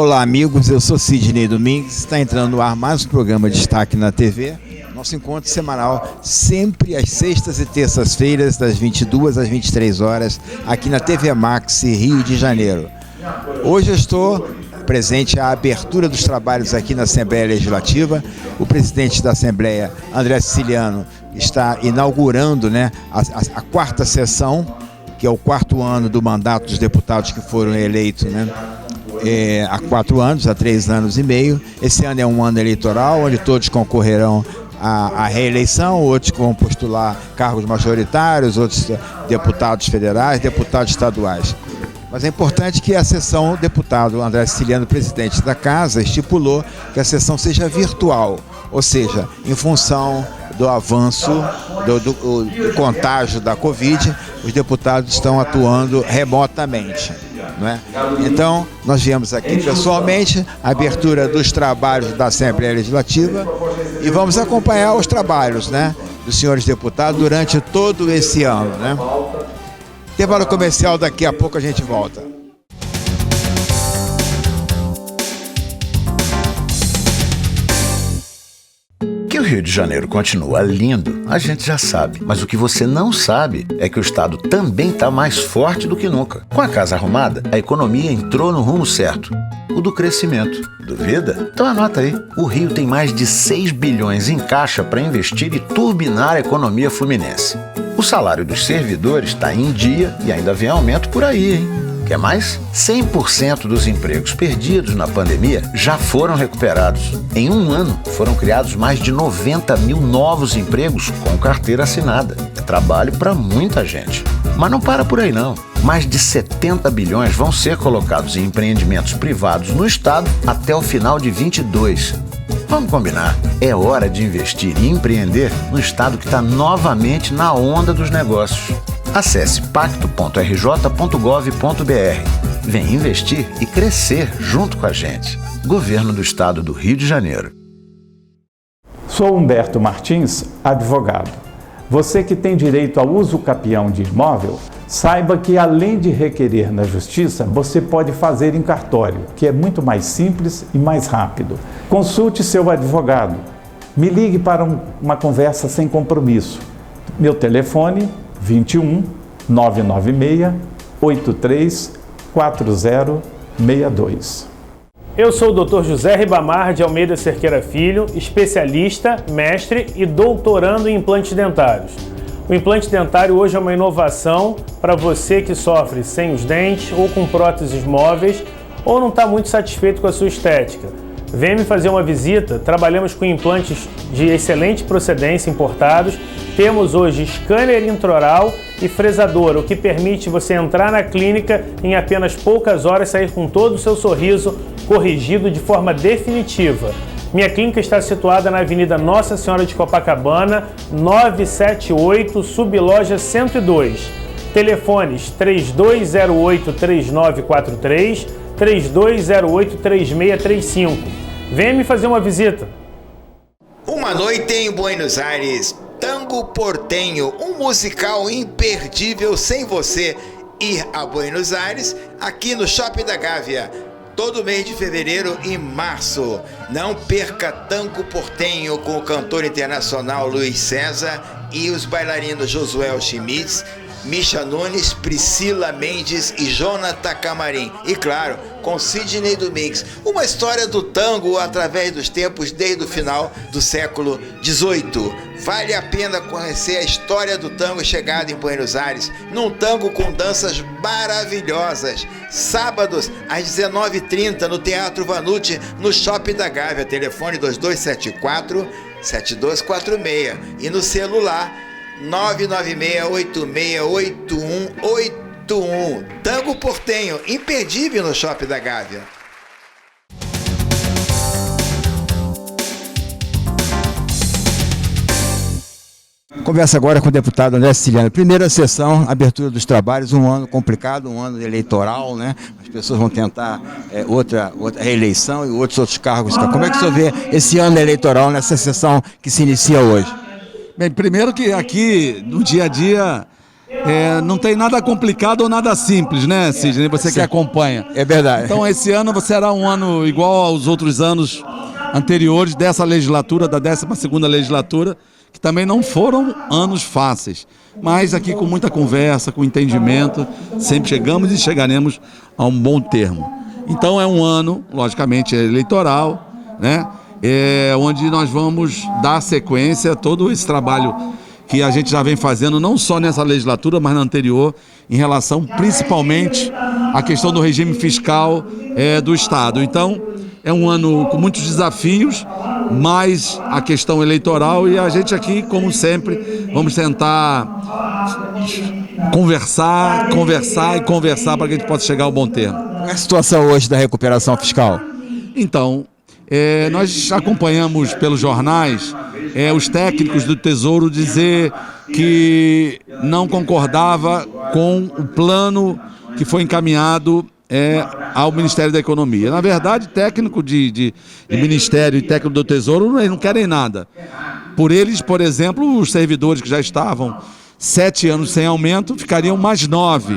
Olá, amigos, eu sou Sidney Domingues, está entrando no ar mais um programa Destaque na TV, nosso encontro semanal, sempre às sextas e terças-feiras, das 22 às 23 horas, aqui na TV Max, Rio de Janeiro. Hoje eu estou presente à abertura dos trabalhos aqui na Assembleia Legislativa. O presidente da Assembleia, André Siciliano, está inaugurando, a quarta sessão, que é o quarto ano do mandato dos deputados que foram eleitos, há 4 anos, há 3 anos e meio. Esse ano é um ano eleitoral, onde todos concorrerão à reeleição, outros vão postular cargos majoritários, outros deputados federais, deputados estaduais. Mas é importante que a sessão, o deputado André Siciliano, presidente da Casa, estipulou que a sessão seja virtual, ou seja, em função do avanço do contágio da Covid, os deputados estão atuando remotamente. Então, nós viemos aqui pessoalmente, a abertura dos trabalhos da Assembleia Legislativa, e vamos acompanhar os trabalhos, dos senhores deputados durante todo esse ano. Intervalo comercial, daqui a pouco a gente volta. Que o Rio de Janeiro continua lindo, a gente já sabe. Mas o que você não sabe é que o estado também está mais forte do que nunca. Com a casa arrumada, a economia entrou no rumo certo, o do crescimento. Duvida? Então anota aí. O Rio tem mais de 6 bilhões em caixa para investir e turbinar a economia fluminense. O salário dos servidores está em dia e ainda vem aumento por aí, hein? Quer mais? 100% dos empregos perdidos na pandemia já foram recuperados. Em um ano, foram criados mais de 90 mil novos empregos com carteira assinada. É trabalho para muita gente. Mas não para por aí não. Mais de 70 bilhões vão ser colocados em empreendimentos privados no estado até o final de 22. Vamos combinar, é hora de investir e empreender no estado que está novamente na onda dos negócios. Acesse pacto.rj.gov.br. Vem investir e crescer junto com a gente. Governo do Estado do Rio de Janeiro. Sou Humberto Martins, advogado. Você que tem direito ao uso capião de imóvel, saiba que além de requerer na Justiça, você pode fazer em cartório, que é muito mais simples e mais rápido. Consulte seu advogado. Me ligue para uma conversa sem compromisso. Meu telefone 21 996 83 4062. Eu sou o Dr. José Ribamar de Almeida Cerqueira Filho, especialista, mestre e doutorando em implantes dentários. O implante dentário hoje é uma inovação para você que sofre sem os dentes ou com próteses móveis ou não está muito satisfeito com a sua estética. Venha me fazer uma visita, trabalhamos com implantes de excelente procedência importados, temos hoje scanner intraoral e fresador, o que permite você entrar na clínica em apenas poucas horas e sair com todo o seu sorriso corrigido de forma definitiva. Minha clínica está situada na Avenida Nossa Senhora de Copacabana, 978, Subloja 102. Telefones 3208-3943, 3208-3635. Venha me fazer uma visita. Uma noite em Buenos Aires, Tango Portenho, um musical imperdível sem você ir a Buenos Aires, aqui no Shopping da Gávea, todo mês de fevereiro e março. Não perca Tango Portenho com o cantor internacional Luiz César e os bailarinos Josué Schmitz, Misha Nunes, Priscila Mendes e Jonathan Camarim. E claro, com Sidney Domingues. Uma história do tango através dos tempos desde o final do século XVIII. Vale a pena conhecer a história do tango chegado em Buenos Aires, num tango com danças maravilhosas. Sábados, às 19h30, no Teatro Vanucci, no Shopping da Gávea. Telefone 2274-7246. E no celular 996868181. Tango Portenho, imperdível no Shopping da Gávea. Conversa agora com o deputado André Siciliano. Primeira sessão, abertura dos trabalhos, um ano complicado, um ano eleitoral, As pessoas vão tentar outra reeleição e outros cargos. Como é que o senhor vê esse ano eleitoral nessa sessão que se inicia hoje? Bem, primeiro que aqui, no dia a dia, não tem nada complicado ou nada simples, né, Sidney? Você que acompanha. É verdade. Então esse ano será um ano igual aos outros anos anteriores dessa legislatura, da 12ª legislatura, que também não foram anos fáceis. Mas aqui com muita conversa, com entendimento, sempre chegamos e chegaremos a um bom termo. Então é um ano, logicamente, eleitoral, né? Onde nós vamos dar sequência a todo esse trabalho que a gente já vem fazendo, não só nessa legislatura, mas na anterior, em relação principalmente à questão do regime fiscal do Estado. Então, é um ano com muitos desafios, mais a questão eleitoral, e a gente aqui, como sempre, vamos tentar conversar para que a gente possa chegar ao bom termo. Qual é a situação hoje da recuperação fiscal? Então, nós acompanhamos pelos jornais os técnicos do Tesouro dizer que não concordava com o plano que foi encaminhado ao Ministério da Economia. Na verdade, técnico de Ministério e técnico do Tesouro, eles não querem nada. Por eles, por exemplo, os servidores que já estavam 7 anos sem aumento ficariam mais 9.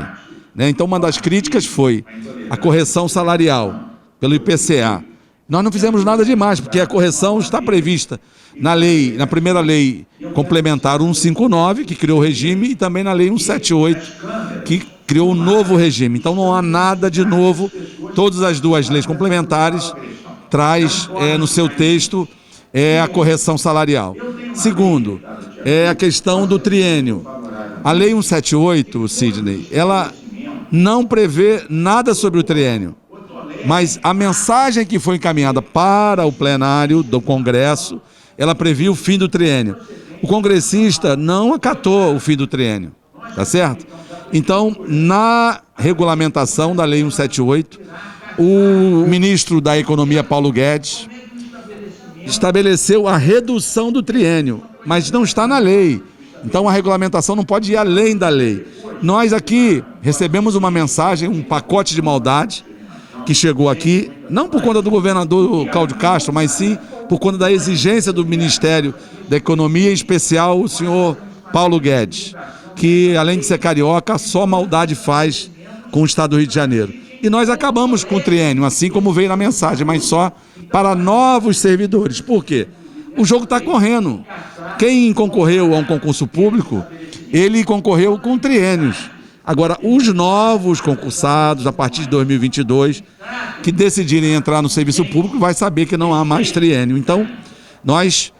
Né? Então, uma das críticas foi a correção salarial pelo IPCA. Nós não fizemos nada demais, porque a correção está prevista na primeira lei complementar 159, que criou o regime, e também na lei 178, que criou um novo regime. Então não há nada de novo. Todas as duas leis complementares traz no seu texto a correção salarial. Segundo, a questão do triênio. A lei 178, Sidney, ela não prevê nada sobre o triênio. Mas a mensagem que foi encaminhada para o plenário do Congresso, ela previa o fim do triênio. O congressista não acatou o fim do triênio, tá certo? Então, na regulamentação da Lei 178, o ministro da Economia, Paulo Guedes, estabeleceu a redução do triênio, mas não está na lei. Então, a regulamentação não pode ir além da lei. Nós aqui recebemos uma mensagem, um pacote de maldade, que chegou aqui, não por conta do governador Cláudio Castro, mas sim por conta da exigência do Ministério da Economia, em especial o senhor Paulo Guedes, que além de ser carioca, só maldade faz com o Estado do Rio de Janeiro. E nós acabamos com o triênio, assim como veio na mensagem, mas só para novos servidores. Por quê? O jogo está correndo. Quem concorreu a um concurso público, ele concorreu com triênios. Agora, os novos concursados, a partir de 2022, que decidirem entrar no serviço público, vai saber que não há mais triênio. Então, nós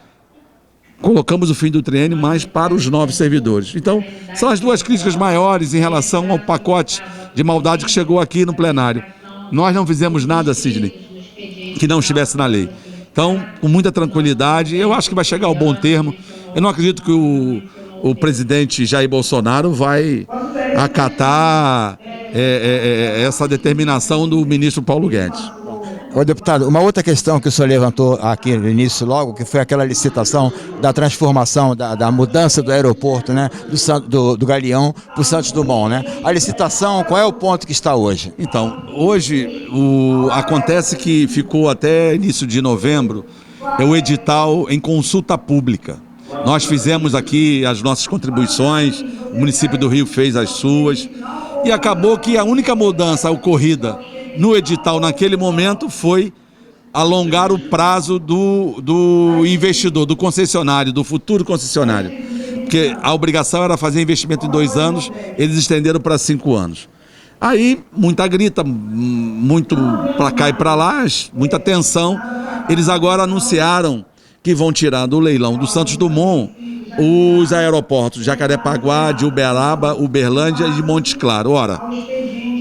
colocamos o fim do triênio mais para os novos servidores. Então, são as duas críticas maiores em relação ao pacote de maldade que chegou aqui no plenário. Nós não fizemos nada, Sidney, que não estivesse na lei. Então, com muita tranquilidade, eu acho que vai chegar ao bom termo. Eu não acredito que o presidente Jair Bolsonaro vai acatar essa determinação do ministro Paulo Guedes. Ô, deputado, uma outra questão que o senhor levantou aqui no início logo, que foi aquela licitação da transformação, da mudança do aeroporto, né, do Galeão para o Santos Dumont, né? A licitação, qual é o ponto que está hoje? Então, hoje acontece que ficou até início de novembro o edital em consulta pública. Nós fizemos aqui as nossas contribuições, o município do Rio fez as suas, e acabou que a única mudança ocorrida no edital naquele momento foi alongar o prazo do investidor, do concessionário, do futuro concessionário. Porque a obrigação era fazer investimento em 2 anos, eles estenderam para 5 anos. Aí, muita grita, muito para cá e para lá, muita tensão. Eles agora anunciaram que vão tirar do leilão do Santos Dumont os aeroportos de Jacarepaguá, de Uberaba, Uberlândia e de Montes Claros. Ora,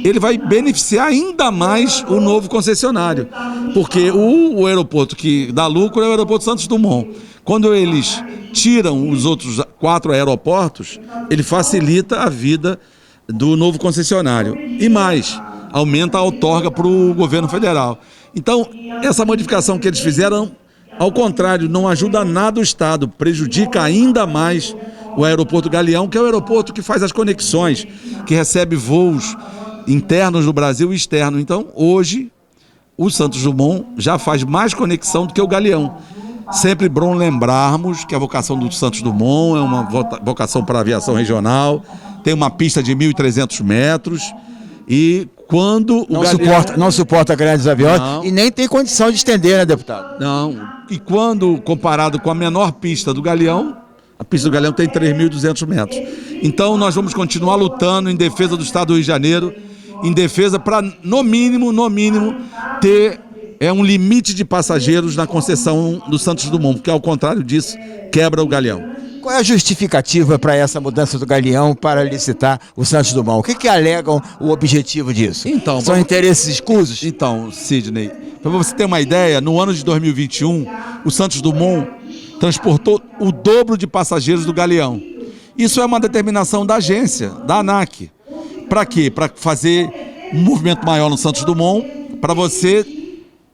ele vai beneficiar ainda mais o novo concessionário, porque o aeroporto que dá lucro é o aeroporto Santos Dumont. Quando eles tiram os outros 4 aeroportos, ele facilita a vida do novo concessionário. E mais, aumenta a outorga para o governo federal. Então, essa modificação que eles fizeram, ao contrário, não ajuda nada o Estado, prejudica ainda mais o aeroporto Galeão, que é o aeroporto que faz as conexões, que recebe voos internos do Brasil e externo. Então, hoje, o Santos Dumont já faz mais conexão do que o Galeão. Sempre bom lembrarmos que a vocação do Santos Dumont é uma vocação para a aviação regional, tem uma pista de 1.300 metros e quando o Galeão... Não suporta grandes aviões Não. e nem tem condição de estender, né, deputado? Não, e quando comparado com a menor pista do Galeão, a pista do Galeão tem 3.200 metros. Então nós vamos continuar lutando em defesa do Estado do Rio de Janeiro, em defesa para, no mínimo, ter um limite de passageiros na concessão do Santos Dumont, porque ao contrário disso, quebra o Galeão. Qual é a justificativa para essa mudança do Galeão para licitar o Santos Dumont? O que alegam o objetivo disso? Então, são interesses escusos? Então, Sidney, para você ter uma ideia, no ano de 2021, o Santos Dumont transportou o dobro de passageiros do Galeão. Isso é uma determinação da agência, da ANAC. Para quê? Para fazer um movimento maior no Santos Dumont, para você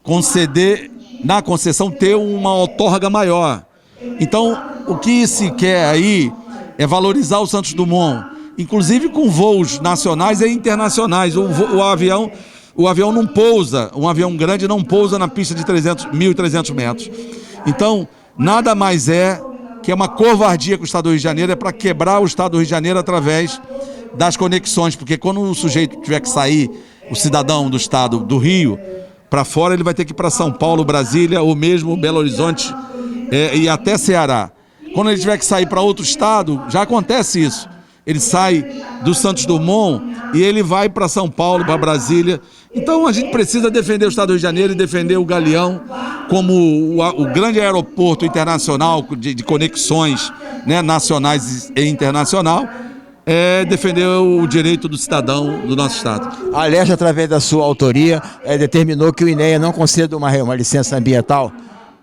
conceder, na concessão, ter uma outorga maior. Então, o que se quer aí é valorizar o Santos Dumont, inclusive com voos nacionais e internacionais. O avião não pousa, um avião grande não pousa na pista de 1.300 metros. Então, nada mais é que uma covardia com o Estado do Rio de Janeiro, é para quebrar o Estado do Rio de Janeiro através das conexões, porque quando o sujeito tiver que sair, o cidadão do Estado do Rio, para fora, ele vai ter que ir para São Paulo, Brasília, ou mesmo Belo Horizonte e até Ceará. Quando ele tiver que sair para outro estado, já acontece isso. Ele sai do Santos Dumont e ele vai para São Paulo, para Brasília. Então a gente precisa defender o Estado do Rio de Janeiro e defender o Galeão como o grande aeroporto internacional de conexões, né, nacionais e internacional. Defender o direito do cidadão do nosso estado. A Alerj, através da sua autoria, determinou que o INEA não conceda uma licença ambiental.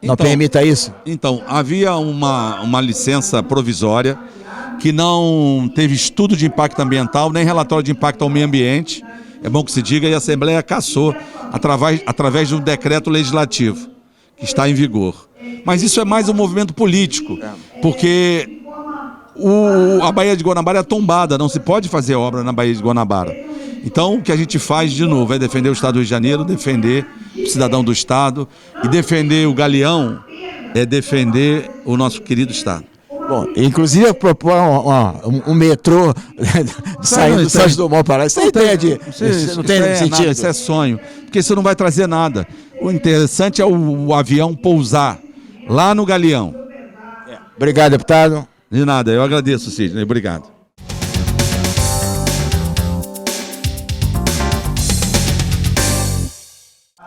Não permita isso? Então, havia uma licença provisória que não teve estudo de impacto ambiental, nem relatório de impacto ao meio ambiente, é bom que se diga, e a Assembleia cassou através de um decreto legislativo que está em vigor. Mas isso é mais um movimento político, porque a Baía de Guanabara é tombada, não se pode fazer obra na Baía de Guanabara. Então, o que a gente faz, de novo, é defender o Estado do Rio de Janeiro, defender o cidadão do Estado, e defender o Galeão é defender o nosso querido Estado. Bom, inclusive propor um metrô saindo do Santos Dumont para lá. Isso é ideia de... Não tem sentido. Nada, isso é sonho, porque isso não vai trazer nada. O interessante é o avião pousar lá no Galeão. Obrigado, deputado. De nada, eu agradeço, Sidney. Obrigado.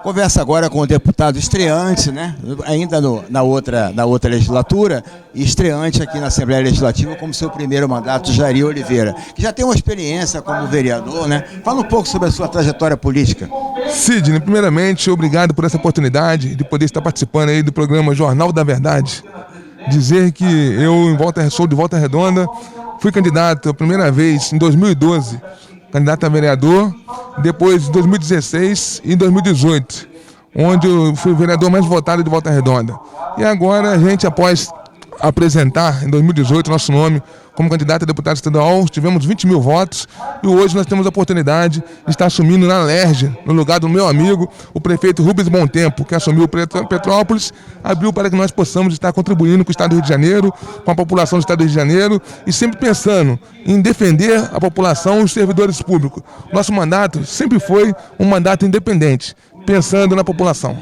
Conversa agora com o deputado estreante, né? Ainda na outra legislatura, e estreante aqui na Assembleia Legislativa como seu primeiro mandato, Jair Oliveira, que já tem uma experiência como vereador, né? Fala um pouco sobre a sua trajetória política. Sidney, primeiramente, obrigado por essa oportunidade de poder estar participando aí do programa Jornal da Verdade. Dizer que eu sou de Volta Redonda, fui candidato a primeira vez em 2012, candidato a vereador, depois em 2016 e em 2018, onde eu fui o vereador mais votado de Volta Redonda. E agora a gente, após apresentar em 2018 nosso nome como candidato a deputado estadual, tivemos 20 mil votos e hoje nós temos a oportunidade de estar assumindo na Alerj, no lugar do meu amigo, o prefeito Rubens Bontempo, que assumiu Petrópolis, abriu para que nós possamos estar contribuindo com o Estado do Rio de Janeiro, com a população do Estado do Rio de Janeiro e sempre pensando em defender a população e os servidores públicos. Nosso mandato sempre foi um mandato independente, pensando na população.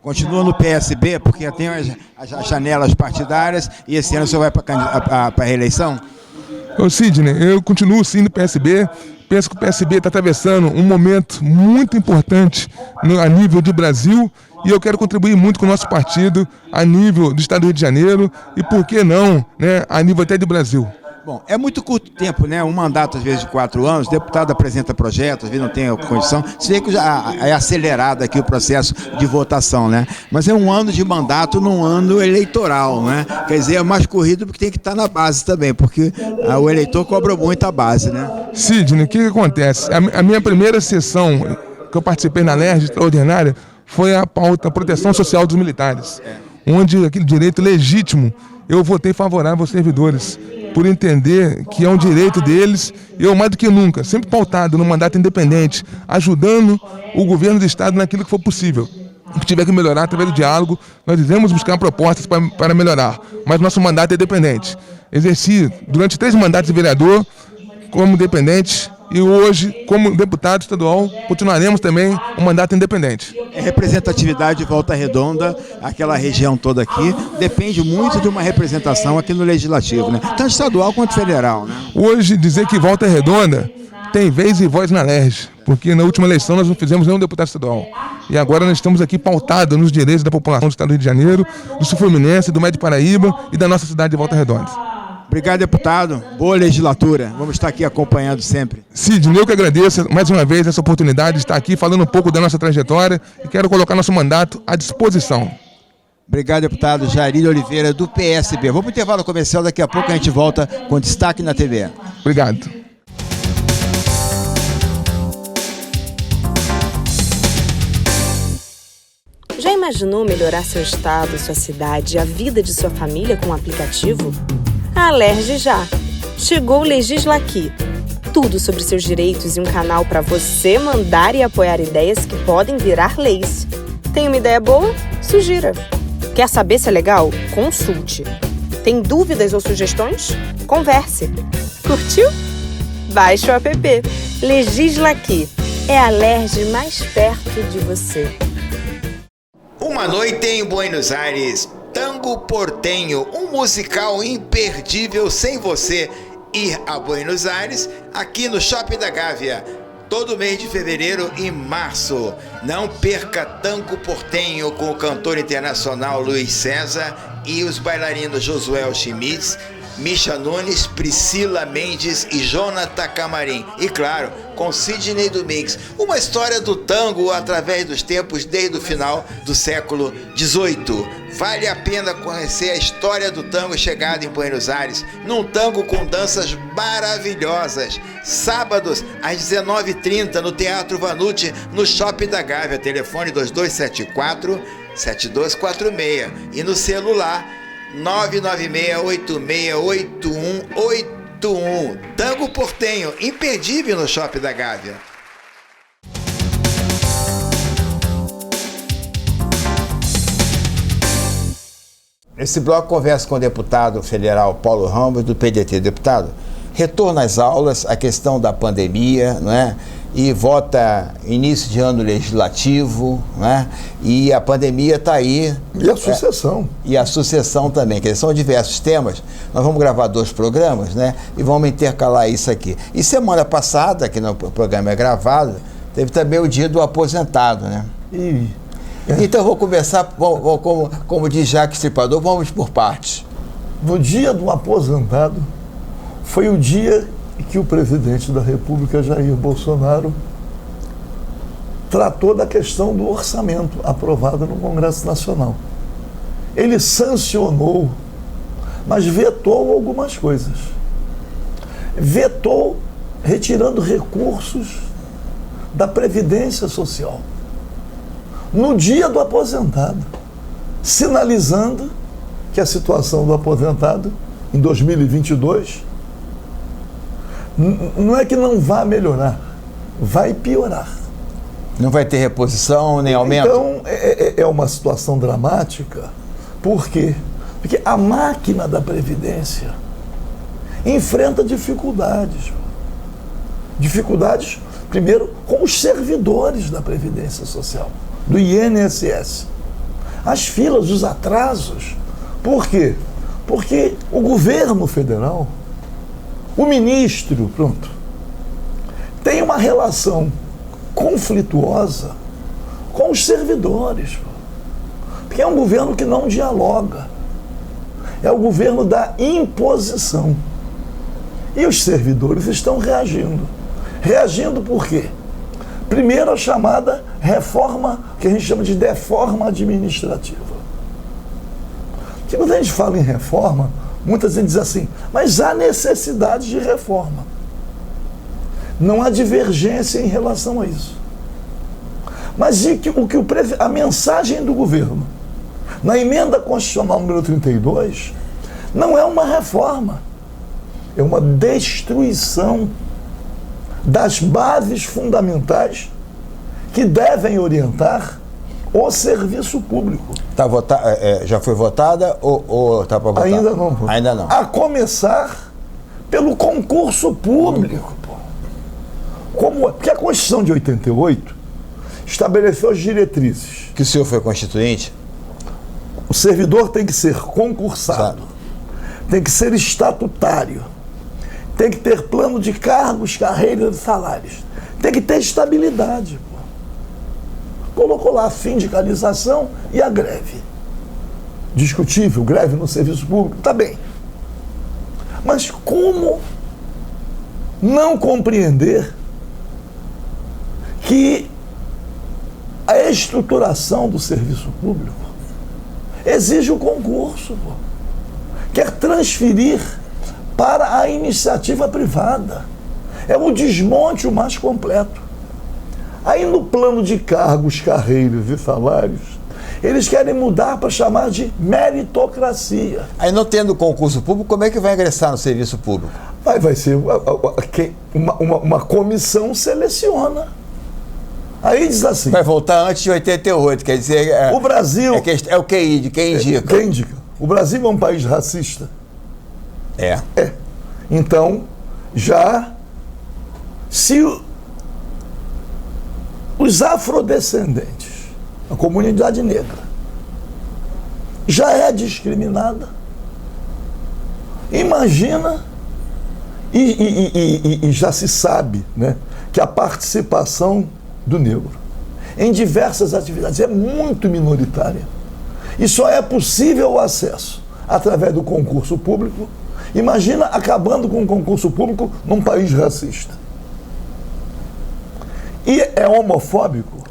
Continua no PSB, porque tem as janelas partidárias e esse ano o senhor vai para a reeleição? Sidney, eu continuo sim no PSB. Penso que o PSB está atravessando um momento muito importante a nível de Brasil e eu quero contribuir muito com o nosso partido a nível do Estado do Rio de Janeiro e, por que não, né, a nível até de Brasil. Bom, é muito curto tempo, né? Um mandato, às vezes, de 4 anos, o deputado apresenta projetos, às vezes não tem a condição. Se vê que já é acelerado aqui o processo de votação, né? Mas é um ano de mandato num ano eleitoral, né? Quer dizer, é mais corrido porque tem que estar na base também, porque o eleitor cobra muito a base, né? Sidney, o que acontece? A minha primeira sessão que eu participei na Alerj extraordinária foi a pauta Proteção Social dos Militares, onde aquele direito legítimo eu votei favorável aos servidores, por entender que é um direito deles, eu mais do que nunca, sempre pautado no mandato independente, ajudando o governo do Estado naquilo que for possível. O que tiver que melhorar através do diálogo, nós iremos buscar propostas para melhorar, mas nosso mandato é independente. Exerci durante 3 mandatos de vereador, como dependentes e hoje, como deputado estadual, continuaremos também um mandato independente. A representatividade de Volta Redonda, aquela região toda aqui, depende muito de uma representação aqui no Legislativo, né? Tanto estadual quanto federal, né? Hoje, dizer que Volta Redonda tem vez e voz na LERJ, porque na última eleição nós não fizemos nenhum deputado estadual. E agora nós estamos aqui pautados nos direitos da população do estado do Rio de Janeiro, do Sul Fluminense, do Médio Paraíba e da nossa cidade de Volta Redonda. Obrigado, deputado. Boa legislatura. Vamos estar aqui acompanhando sempre. Sidney, eu que agradeço mais uma vez essa oportunidade de estar aqui falando um pouco da nossa trajetória e quero colocar nosso mandato à disposição. Obrigado, deputado Jair Oliveira, do PSB. Vamos para o intervalo comercial, daqui a pouco a gente volta com Destaque na TV. Obrigado. Já imaginou melhorar seu estado, sua cidade e a vida de sua família com um aplicativo? Alerge já! Chegou o Legislaqui. Tudo sobre seus direitos e um canal para você mandar e apoiar ideias que podem virar leis. Tem uma ideia boa? Sugira. Quer saber se é legal? Consulte. Tem dúvidas ou sugestões? Converse. Curtiu? Baixe o app. Legislaqui. É a Alerj mais perto de você. Uma noite em Buenos Aires, Tango Portenho, um musical imperdível sem você ir a Buenos Aires, aqui no Shopping da Gávea, todo mês de fevereiro e março. Não perca Tango Portenho com o cantor internacional Luiz César e os bailarinos Josué Schmitz, Misha Nunes, Priscila Mendes e Jonathan Camarim. E claro, com Sidney Domingues. Uma história do tango através dos tempos desde o final do século XVIII. Vale a pena conhecer a história do tango chegado em Buenos Aires, num tango com danças maravilhosas. Sábados, às 19h30, no Teatro Vanucci, no Shopping da Gávea. Telefone 2274-7246. E no celular 996868181. Tango Portenho, imperdível no Shopping da Gávea. Esse bloco conversa com o deputado federal Paulo Ramos, do PDT. Deputado, retorno às aulas, a questão da pandemia, não é? E vota início de ano legislativo, né? E a pandemia está aí. E a sucessão. E a sucessão também, que são diversos temas. Nós vamos gravar 2 programas, né? E vamos intercalar isso aqui. E semana passada, que no programa é gravado, teve também o dia do aposentado, né? Então eu vou conversar, como diz Jacques Stripador, vamos por partes. No dia do aposentado, foi o dia que o presidente da República, Jair Bolsonaro, tratou da questão do orçamento aprovado no Congresso Nacional. Ele sancionou, mas vetou algumas coisas. Vetou retirando recursos da Previdência Social no dia do aposentado, sinalizando que a situação do aposentado em 2022 não é que não vá melhorar, vai piorar. Não vai ter reposição nem aumento? Então, é uma situação dramática. Por quê? Porque a máquina da Previdência enfrenta dificuldades. Dificuldades, primeiro, com os servidores da Previdência Social, do INSS. As filas, os atrasos. Por quê? Porque o governo federal, o ministro, tem uma relação conflituosa com os servidores. Porque é um governo que não dialoga. É o governo da imposição. E os servidores estão reagindo. Reagindo por quê? Primeiro, a chamada reforma, que a gente chama de deforma administrativa. Que quando a gente fala em reforma, muitas vezes dizem assim, mas há necessidade de reforma. Não há divergência em relação a isso. Mas a mensagem do governo, na emenda constitucional número 32, não é uma reforma, é uma destruição das bases fundamentais que devem orientar o serviço público. Já foi votada ou está para votar? Ainda não. Ainda não. A começar pelo concurso público. Porque a Constituição de 88 estabeleceu as diretrizes. Que o senhor foi constituinte? O servidor tem que ser concursado, tem que ser estatutário, tem que ter plano de cargos, carreiras e salários, tem que ter estabilidade. Colocou lá a sindicalização e a greve. Discutível, greve no serviço público, tá bem. Mas como não compreender que a estruturação do serviço público exige o concurso, quer transferir para a iniciativa privada. É o desmonte o mais completo. Aí no plano de cargos, carreiras e salários, eles querem mudar para chamar de meritocracia. Aí não tendo concurso público, como é que vai ingressar no serviço público? Vai ser uma comissão seleciona. Aí diz assim... Vai voltar antes de 88, quer dizer... o Brasil... É o QI, de quem indica. Quem indica. O Brasil é um país racista. É. Então, se os afrodescendentes, a comunidade negra, já é discriminada, imagina, e já se sabe, né, que a participação do negro em diversas atividades é muito minoritária. E só é possível o acesso através do concurso público. Imagina acabando com o concurso público num país racista. E é homofóbico.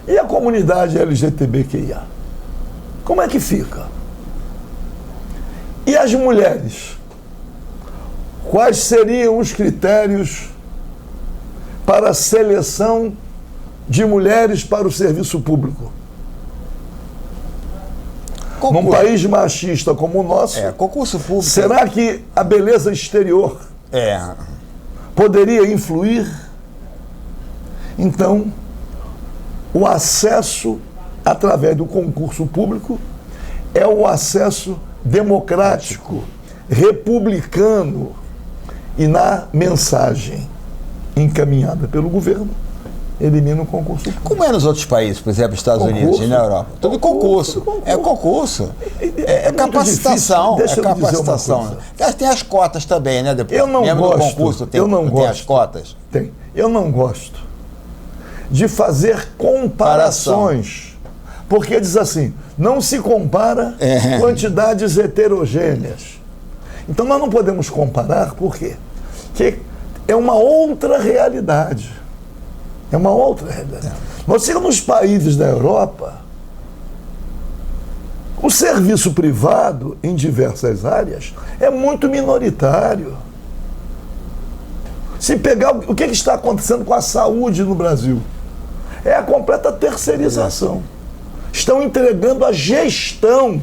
E a comunidade LGBTQIA? Como é que fica? E as mulheres? Quais seriam os critérios para a seleção de mulheres para o serviço público? Num país machista como o nosso, concurso público. Será que a beleza exterior poderia influir? Então, o acesso através do concurso público é o acesso democrático, republicano, e na mensagem encaminhada pelo governo, elimina o concurso público. Como é nos outros países, por exemplo, Estados Unidos e na Europa? Tudo concurso. É concurso. É capacitação. Deixa eu dizer uma coisa. Tem as cotas também, né? Depois, eu não gosto. Do concurso tem as cotas. Tem. Eu não gosto de fazer comparações. Porque diz assim, não se compara quantidades heterogêneas. Então nós não podemos comparar, por quê? Porque é uma outra realidade. É uma outra realidade. Você, nos países da Europa, o serviço privado, em diversas áreas, é muito minoritário. Se pegar o que está acontecendo com a saúde no Brasil, é a completa terceirização. Estão entregando a gestão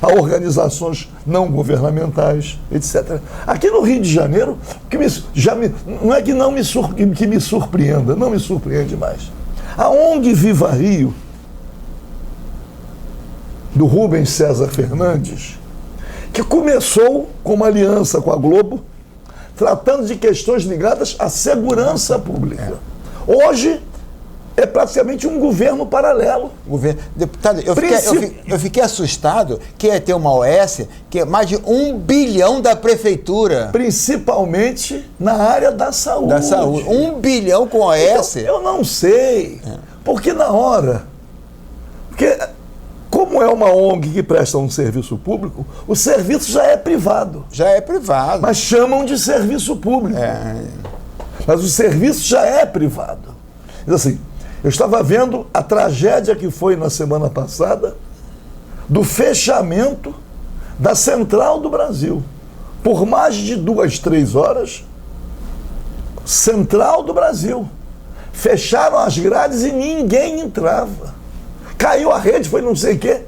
a organizações não governamentais, etc. Aqui no Rio de Janeiro, não é que me surpreenda, não me surpreende mais. A ONG Viva Rio, do Rubens César Fernandes, que começou com uma aliança com a Globo, tratando de questões ligadas à segurança pública. Hoje, é praticamente um governo paralelo. Deputado, eu fiquei assustado que ia ter uma OS que é mais de 1 bilhão da prefeitura. Principalmente na área da saúde. 1 bilhão com OS? Então, eu não sei. Porque na hora... Porque como é uma ONG que presta um serviço público, o serviço já é privado. Mas chamam de serviço público. Mas o serviço já é privado. Então, assim, eu estava vendo a tragédia que foi na semana passada do fechamento da Central do Brasil. Por mais de 2, 3 horas, Central do Brasil. Fecharam as grades e ninguém entrava. Caiu a rede, foi não sei o quê.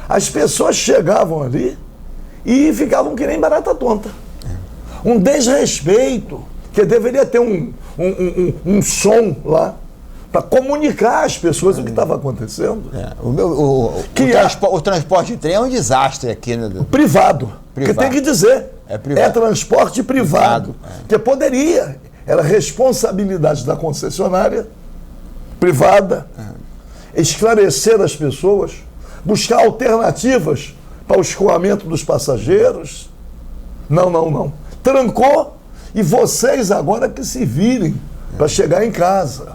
As pessoas chegavam ali e ficavam que nem barata tonta. Um desrespeito, que deveria ter um som lá, para comunicar às pessoas o que estava acontecendo. O transporte de trem é um desastre aqui. Privado. Porque tem que dizer, privado. É transporte privado. Que poderia. Era responsabilidade da concessionária privada esclarecer as pessoas, buscar alternativas para o escoamento dos passageiros. Não. Trancou e vocês agora que se virem para chegar em casa,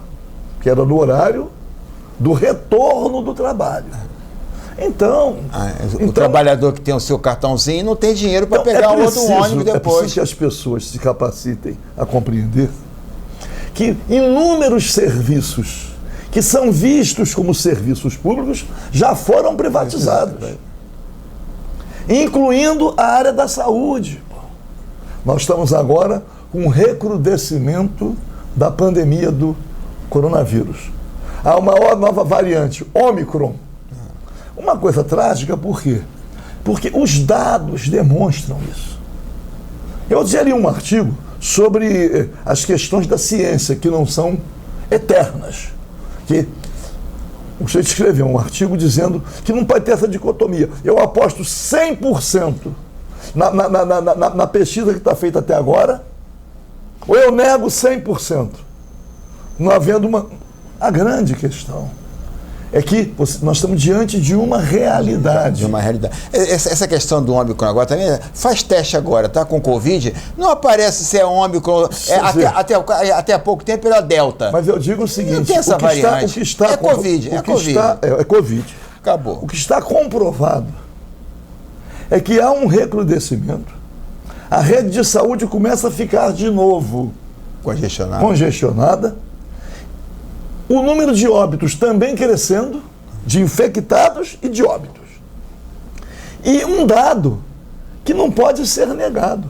que era no horário do retorno do trabalho. Então, o trabalhador que tem o seu cartãozinho não tem dinheiro para pegar outro ônibus depois. É preciso que as pessoas se capacitem a compreender que inúmeros serviços que são vistos como serviços públicos já foram privatizados, incluindo a área da saúde. Nós estamos agora com um recrudescimento da pandemia do coronavírus. Há uma nova variante, Ômicron. Uma coisa trágica, por quê? Porque os dados demonstram isso. Eu li um artigo sobre as questões da ciência, que não são eternas. Que você escreveu um artigo dizendo que não pode ter essa dicotomia. Eu aposto 100% na pesquisa que está feita até agora, ou eu nego 100%. Não havendo a grande questão é que nós estamos diante de uma realidade. Essa questão do Ômicron agora também, faz teste agora, tá? Com Covid, não aparece se é Ômicron, até há pouco tempo era Delta. Mas eu digo o seguinte, não tem essa variante. É Covid. É Covid. Acabou. O que está comprovado é que há um recrudescimento, a rede de saúde começa a ficar de novo congestionada. O número de óbitos também crescendo, de infectados e de óbitos. E um dado que não pode ser negado.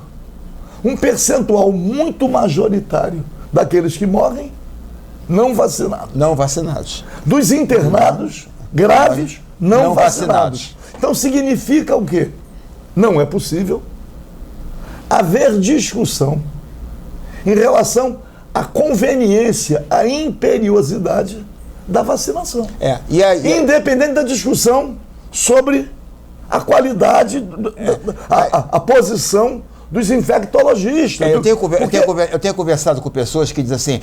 Um percentual muito majoritário daqueles que morrem não vacinados. Dos internados graves não vacinados. Então significa o quê? Não é possível haver discussão em relação a conveniência, a imperiosidade da vacinação. Independente da discussão sobre a qualidade, a posição dos infectologistas. Eu tenho conversado com pessoas que dizem assim,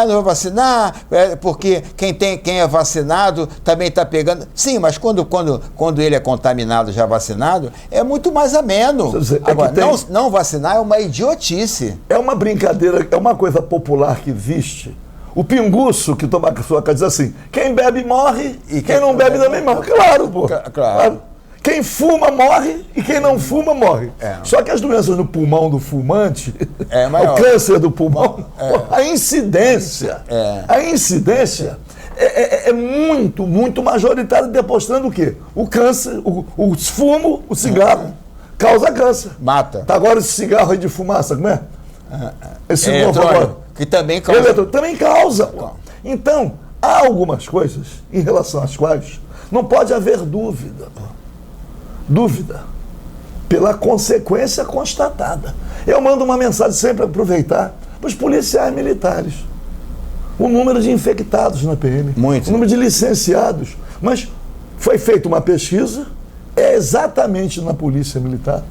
não vou vacinar, porque quem é vacinado também está pegando. Sim, mas quando ele é contaminado, já vacinado, é muito mais ameno. Agora, não vacinar é uma idiotice. É uma brincadeira, é uma coisa popular que existe. O pinguço que toma a sua casa diz assim, quem bebe morre e quem não bebe também morre. Claro, pô. Claro. Quem fuma morre e quem não fuma morre. Só que as doenças no pulmão do fumante, o câncer do pulmão, a incidência é muito, muito majoritária, demonstrando o quê? O câncer, o fumo, o cigarro, causa câncer. Mata. Tá agora esse cigarro aí de fumaça, como é? Esse eletrônico, que também causa. Também causa. Então, há algumas coisas em relação às quais não pode haver dúvida. Pela consequência constatada. Eu mando uma mensagem sempre aproveitar para os policiais militares. O número de infectados na PM. Muito. O número de licenciados. Mas foi feita uma pesquisa, exatamente na Polícia Militar,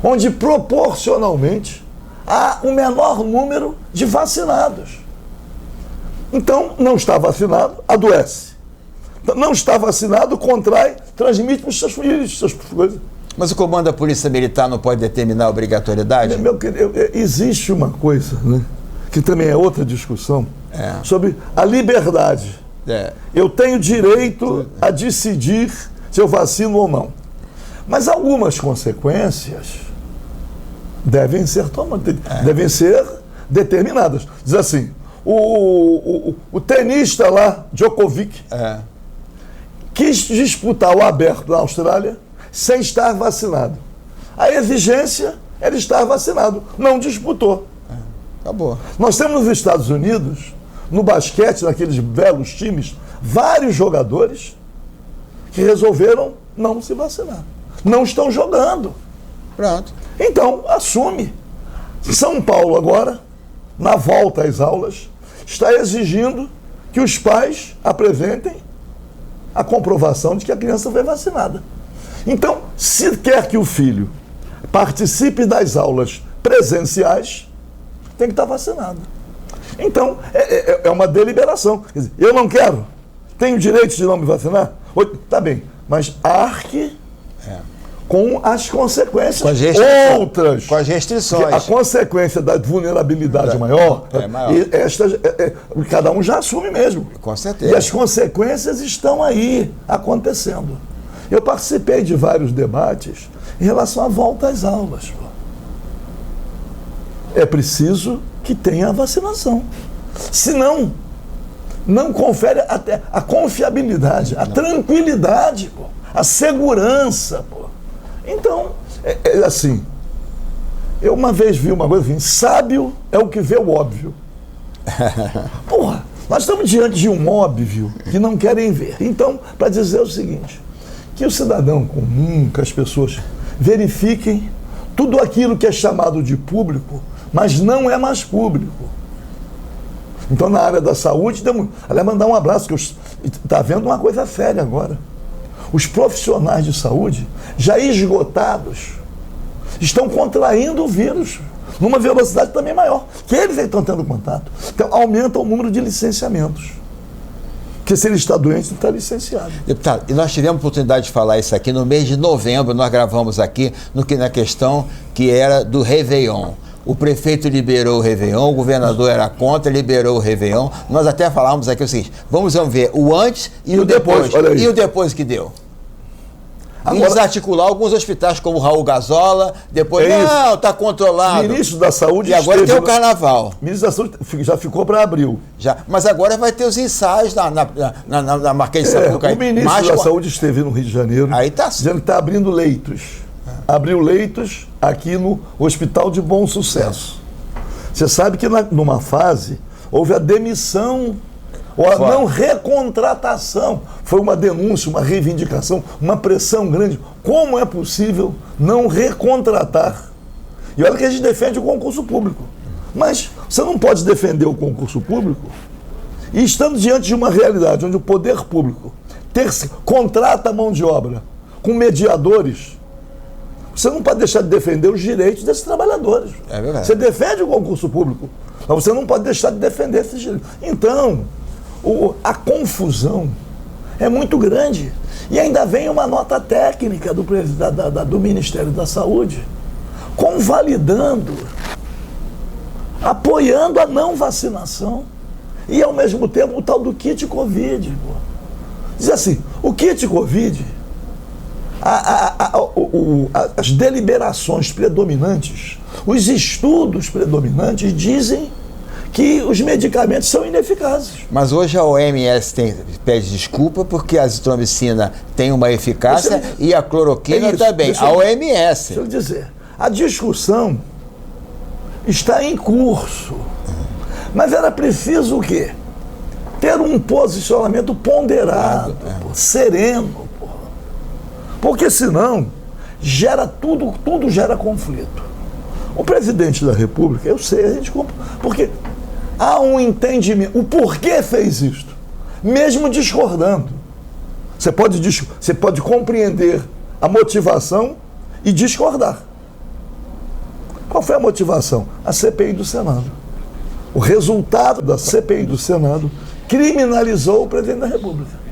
onde proporcionalmente há o menor número de vacinados. Então, não está vacinado, adoece. Não está vacinado, contrai, transmite para os seus filhos, suas coisas. Mas o comando da Polícia Militar não pode determinar a obrigatoriedade? Meu querido, existe uma coisa, né, que também é outra discussão, sobre a liberdade. Eu tenho direito a decidir se eu vacino ou não. Mas algumas consequências devem ser determinadas. Diz assim, o tenista lá, Djokovic, quis disputar o aberto na Austrália sem estar vacinado. A exigência era estar vacinado. Não disputou. Acabou. Nós temos nos Estados Unidos, no basquete, naqueles belos times, vários jogadores que resolveram não se vacinar. Não estão jogando. Pronto. Então, assume. São Paulo agora, na volta às aulas, está exigindo que os pais apresentem a comprovação de que a criança foi vacinada. Então, se quer que o filho participe das aulas presenciais, tem que estar vacinado. Então, é uma deliberação. Quer dizer, eu não quero, tenho direito de não me vacinar? Tá bem, mas arque com as consequências outras. Com as restrições. A consequência da vulnerabilidade maior, cada um já assume mesmo. Com certeza. E as consequências estão aí, acontecendo. Eu participei de vários debates em relação à volta às aulas. É preciso que tenha a vacinação. Senão, não confere até a confiabilidade, a tranquilidade, a segurança. Então, assim, eu uma vez vi uma coisa assim, sábio é o que vê o óbvio. Porra, nós estamos diante de um óbvio que não querem ver. Então, para dizer o seguinte, que o cidadão comum, que as pessoas verifiquem tudo aquilo que é chamado de público, mas não é mais público. Então, na área da saúde, aliás, mandar um abraço, que está vendo uma coisa séria agora. Os profissionais de saúde, já esgotados, estão contraindo o vírus numa velocidade também maior, que eles estão tendo contato. Então, aumenta o número de licenciamentos. Porque se ele está doente, não está licenciado. Deputado, e nós tivemos a oportunidade de falar isso aqui no mês de novembro, nós gravamos aqui na questão que era do Réveillon. O prefeito liberou o Réveillon, o governador era contra, liberou o Réveillon. Nós até falávamos aqui o seguinte, vamos ver o antes e o depois. E o depois que deu? Agora, e desarticular alguns hospitais, como o Raul Gazola, depois, não, está controlado. O ministro da Saúde... E agora tem o Carnaval. O ministro da Saúde já ficou para abril. Mas agora vai ter os ensaios na Marquês de Sapucaí. O ministro da Saúde esteve no Rio de Janeiro, aí tá dizendo que está abrindo leitos. Abriu leitos aqui no Hospital de Bom Sucesso. Você sabe que numa fase houve a demissão ou a não recontratação. Foi uma denúncia, uma reivindicação, uma pressão grande. Como é possível não recontratar? E olha que a gente defende o concurso público. Mas você não pode defender o concurso público e estando diante de uma realidade onde o poder público contrata mão de obra com mediadores. Você não pode deixar de defender os direitos desses trabalhadores. É verdade. Você defende o concurso público, mas você não pode deixar de defender esses direitos. Então, a confusão é muito grande. E ainda vem uma nota técnica do Ministério da Saúde, convalidando, apoiando a não vacinação. E, ao mesmo tempo, o tal do kit Covid. Diz assim, o kit Covid... as deliberações predominantes, os estudos predominantes dizem que os medicamentos são ineficazes. Mas hoje a OMS pede desculpa porque a azitromicina tem uma eficácia e a cloroquina também. A OMS. Deixa eu dizer, a discussão está em curso, mas era preciso o quê? Ter um posicionamento ponderado, sereno. Porque senão, tudo gera conflito. O presidente da República, eu sei, a gente compra, porque há um entendimento, o porquê fez isto, mesmo discordando. Você pode compreender a motivação e discordar. Qual foi a motivação? A CPI do Senado. O resultado da CPI do Senado criminalizou o presidente da República.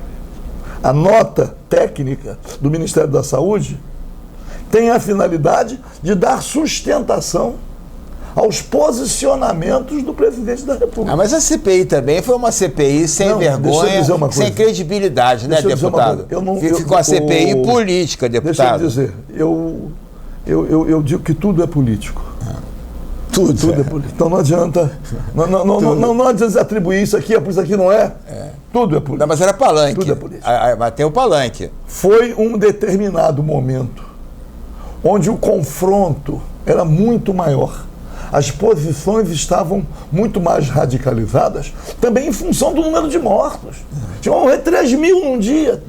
A nota técnica do Ministério da Saúde tem a finalidade de dar sustentação aos posicionamentos do presidente da República. Mas a CPI também foi uma CPI sem vergonha, sem credibilidade, né, deputado? Ficou a CPI política, deputado. Deixa eu dizer, eu digo que tudo é político. Tudo é político. Então não adianta, não adianta atribuir isso aqui, isso aqui não é. Tudo é político. Não, mas era palanque. Tudo é político. Mas tem o palanque. Foi um determinado momento onde o confronto era muito maior. As posições estavam muito mais radicalizadas, também em função do número de mortos. Tinham morrer 3 mil num dia.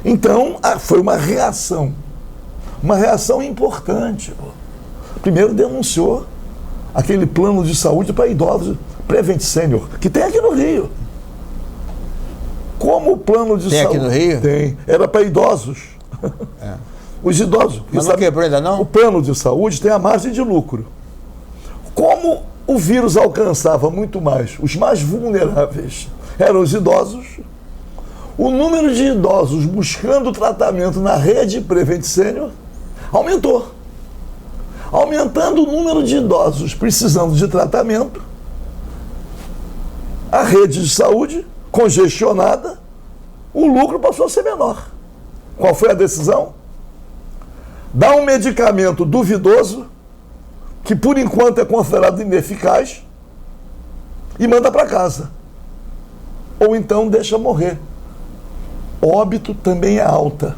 Então, foi uma reação importante. Primeiro denunciou aquele plano de saúde para idosos, Prevent Senior, que tem aqui no Rio. Como o plano de saúde... Tem aqui no Rio? Tem. Era para idosos. Os idosos. Mas não quebrou ainda não? O plano de saúde tem a margem de lucro. Como o vírus alcançava muito mais, os mais vulneráveis eram os idosos, o número de idosos buscando tratamento na rede Prevent Senior aumentou. Aumentando o número de idosos precisando de tratamento, a rede de saúde congestionada, o lucro passou a ser menor. Qual foi a decisão? Dar um medicamento duvidoso, que por enquanto é considerado ineficaz, e manda para casa. Ou então deixa morrer. Óbito também é alta.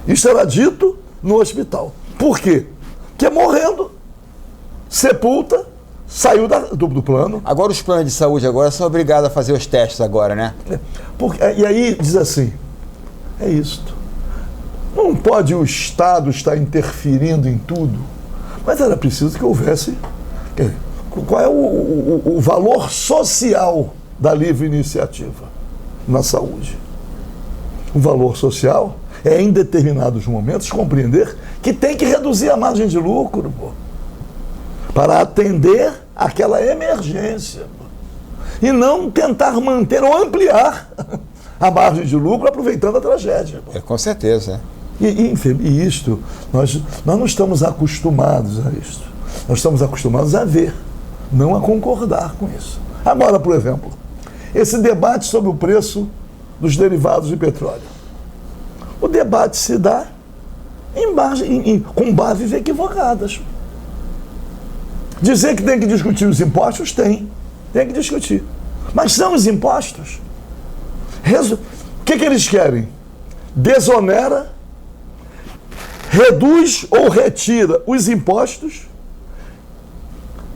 Isso era dito no hospital. Por quê? Porque morrendo, sepulta, saiu do plano. Agora os planos de saúde agora são obrigados a fazer os testes agora, né? E aí diz assim, é isto. Não pode o Estado estar interferindo em tudo, mas era preciso que houvesse... Qual é o valor social da livre iniciativa na saúde? O valor social é, em determinados momentos, compreender que tem que reduzir a margem de lucro, pô, para atender aquela emergência, pô, e não tentar manter ou ampliar a margem de lucro aproveitando a tragédia. Pô. Com certeza. E isto, nós não estamos acostumados a isso. Nós estamos acostumados a ver, não a concordar com isso. Agora, por exemplo, esse debate sobre o preço dos derivados de petróleo. O debate se dá com bases equivocadas. Dizer que tem que discutir os impostos, tem que discutir. Mas são os impostos. O que eles querem? Desonera, reduz ou retira os impostos.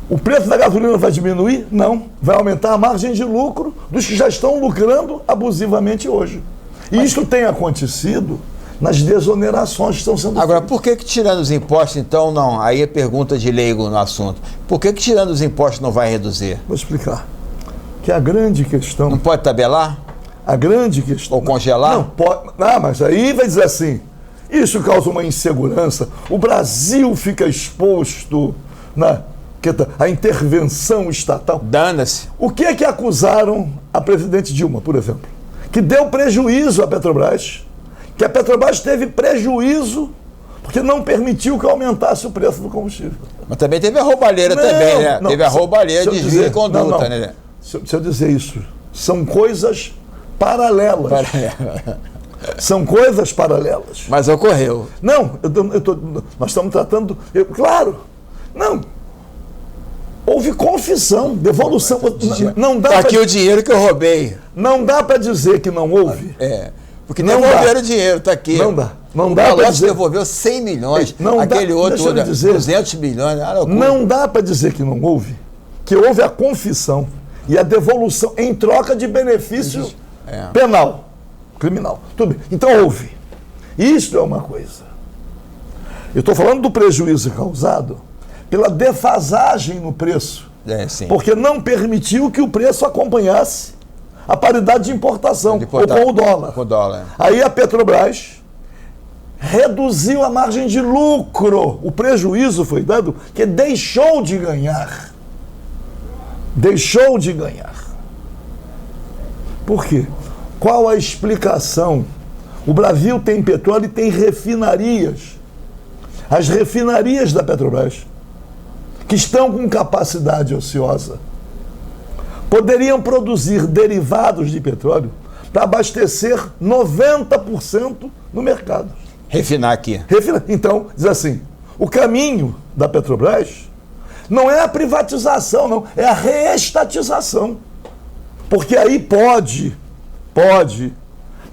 O preço da gasolina vai diminuir? Não. Vai aumentar a margem de lucro dos que já estão lucrando abusivamente hoje. E isso tem acontecido nas desonerações que estão sendo Agora, feitas. por que tirando os impostos, então, não? Aí é pergunta de leigo no assunto. Por que tirando os impostos não vai reduzir? Vou explicar. Que a grande questão... Não pode tabelar? A grande questão... Ou congelar? Não, pode... Não, mas aí vai dizer assim, isso causa uma insegurança. O Brasil fica exposto à intervenção estatal. Dana-se. O que é que acusaram a presidente Dilma, por exemplo? Que deu prejuízo à Petrobras, que a Petrobras teve prejuízo porque não permitiu que aumentasse o preço do combustível. Mas também teve a roubalheira também, né? Teve a roubalheira de desvio de conduta, né? Se eu dizer isso, são coisas paralelas. São coisas paralelas. Mas ocorreu. Não, nós estamos tratando... Claro, não. Houve confissão, devolução. Não dá aqui o dinheiro que eu roubei. Não dá para dizer que não houve. Porque não devolveram o dinheiro, está aqui. Não dá. Não dá para dizer. Devolveu 100 milhões, aquele outro 200 milhões. Não dá para dizer que não houve, que houve a confissão e a devolução em troca de benefício penal, criminal. Tudo bem. Então houve. Isto é uma coisa. Eu estou falando do prejuízo causado pela defasagem no preço, porque não permitiu que o preço acompanhasse a paridade de importação, ou com o dólar. Com o dólar. Aí a Petrobras reduziu a margem de lucro. O prejuízo foi dado que deixou de ganhar. Deixou de ganhar. Por quê? Qual a explicação? O Brasil tem petróleo e tem refinarias. As refinarias da Petrobras, que estão com capacidade ociosa, poderiam produzir derivados de petróleo para abastecer 90% no mercado. Refinar aqui. Então, diz assim, o caminho da Petrobras não é a privatização, não, é a reestatização. Porque aí pode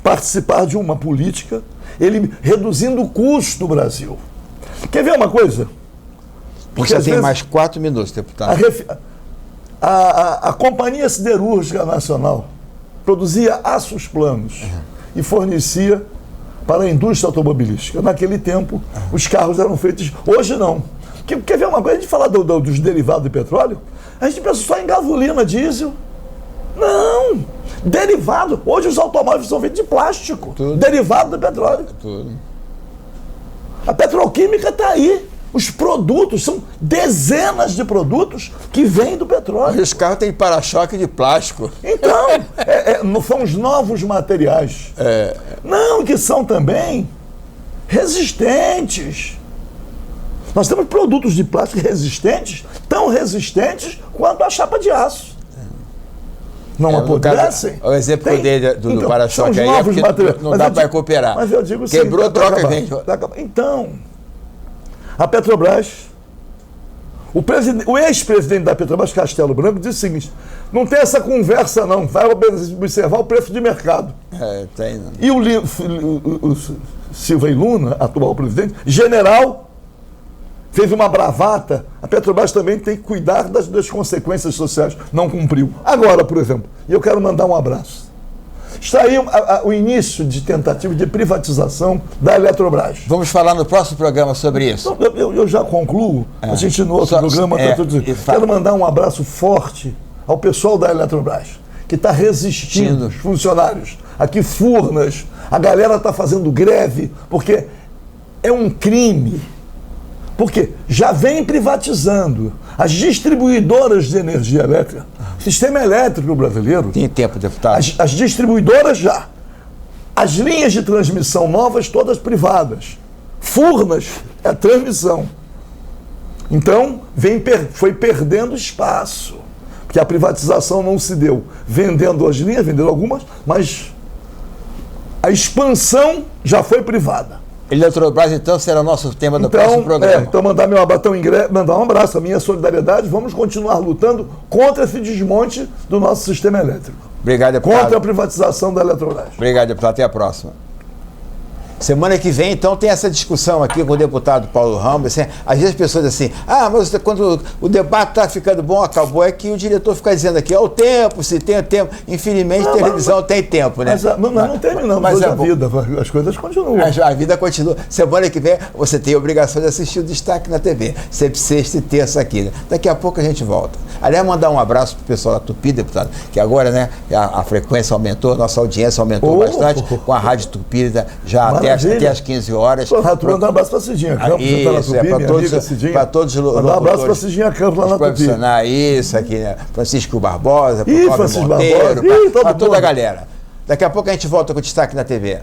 participar de uma política, ele reduzindo o custo do Brasil. Quer ver uma coisa? Porque já tem mais 4 minutos, deputado. A Companhia Siderúrgica Nacional produzia aços planos e fornecia para a indústria automobilística. Naquele tempo, os carros eram feitos... Hoje não. Quer ver uma coisa? A gente fala dos derivados de petróleo, a gente pensa só em gasolina, diesel. Não! Derivado. Hoje os automóveis são feitos de plástico. Tudo. Derivado do petróleo. Tudo. A petroquímica está aí. Os produtos, são dezenas de produtos que vêm do petróleo. Os carros têm para-choque de plástico. Então, são os novos materiais. Não, que são também resistentes. Nós temos produtos de plástico resistentes, tão resistentes quanto a chapa de aço. Não apodrecem? O exemplo dele do para-choque aí é porque não dá para recuperar. Mas eu digo quebrou, troca e vende. Então, a Petrobras, o ex-presidente da Petrobras, Castelo Branco, disse o seguinte: não tem essa conversa não, vai observar o preço de mercado. Tem não. E o Silva e Luna, atual presidente, general, fez uma bravata. A Petrobras também tem que cuidar das consequências sociais. Não cumpriu. Agora, por exemplo, eu quero mandar um abraço. Está aí o início de tentativa de privatização da Eletrobras. Vamos falar no próximo programa sobre isso. Então, eu já concluo. A gente no outro programa. Quero mandar um abraço forte ao pessoal da Eletrobras, que está resistindo, os funcionários. Aqui, Furnas, a galera está fazendo greve, porque é um crime. Porque já vem privatizando as distribuidoras de energia elétrica. O sistema elétrico brasileiro... Tem tempo, deputado. As distribuidoras já. As linhas de transmissão novas, todas privadas. Furnas é a transmissão. Então, foi perdendo espaço. Porque a privatização não se deu vendendo as linhas, vendendo algumas, mas a expansão já foi privada. Eletrobras, então, será o nosso tema do próximo programa. Então, mandar um abraço, a minha solidariedade. Vamos continuar lutando contra esse desmonte do nosso sistema elétrico. Obrigado, deputado. Contra a privatização da Eletrobras. Obrigado, deputado. Até a próxima. Semana que vem, então, tem essa discussão aqui com o deputado Paulo Ramos. Assim, às vezes as pessoas dizem assim, mas quando o debate está ficando bom, acabou, é que o diretor fica dizendo aqui, o tempo, se tem tempo. Infelizmente, televisão tem tempo, né? Mas não terminamos mas a vida, as coisas continuam. A vida continua. Semana que vem, você tem a obrigação de assistir o Destaque na TV. Sempre sexta e terça aqui, né? Daqui a pouco a gente volta. Aliás, mandar um abraço pro pessoal da Tupi, deputado, que agora, né, a frequência aumentou, a nossa audiência aumentou bastante, com a Rádio Tupi, já até às 15 horas. Mandar um abraço para a Cidinha Campos. Isso, para todos os locutores. Mandar um abraço para a Cidinha Campos lá na Tupi. Isso aqui, né? Francisco Barbosa, Francisco Monteiro, para toda a galera. Daqui a pouco a gente volta com o Destaque na TV.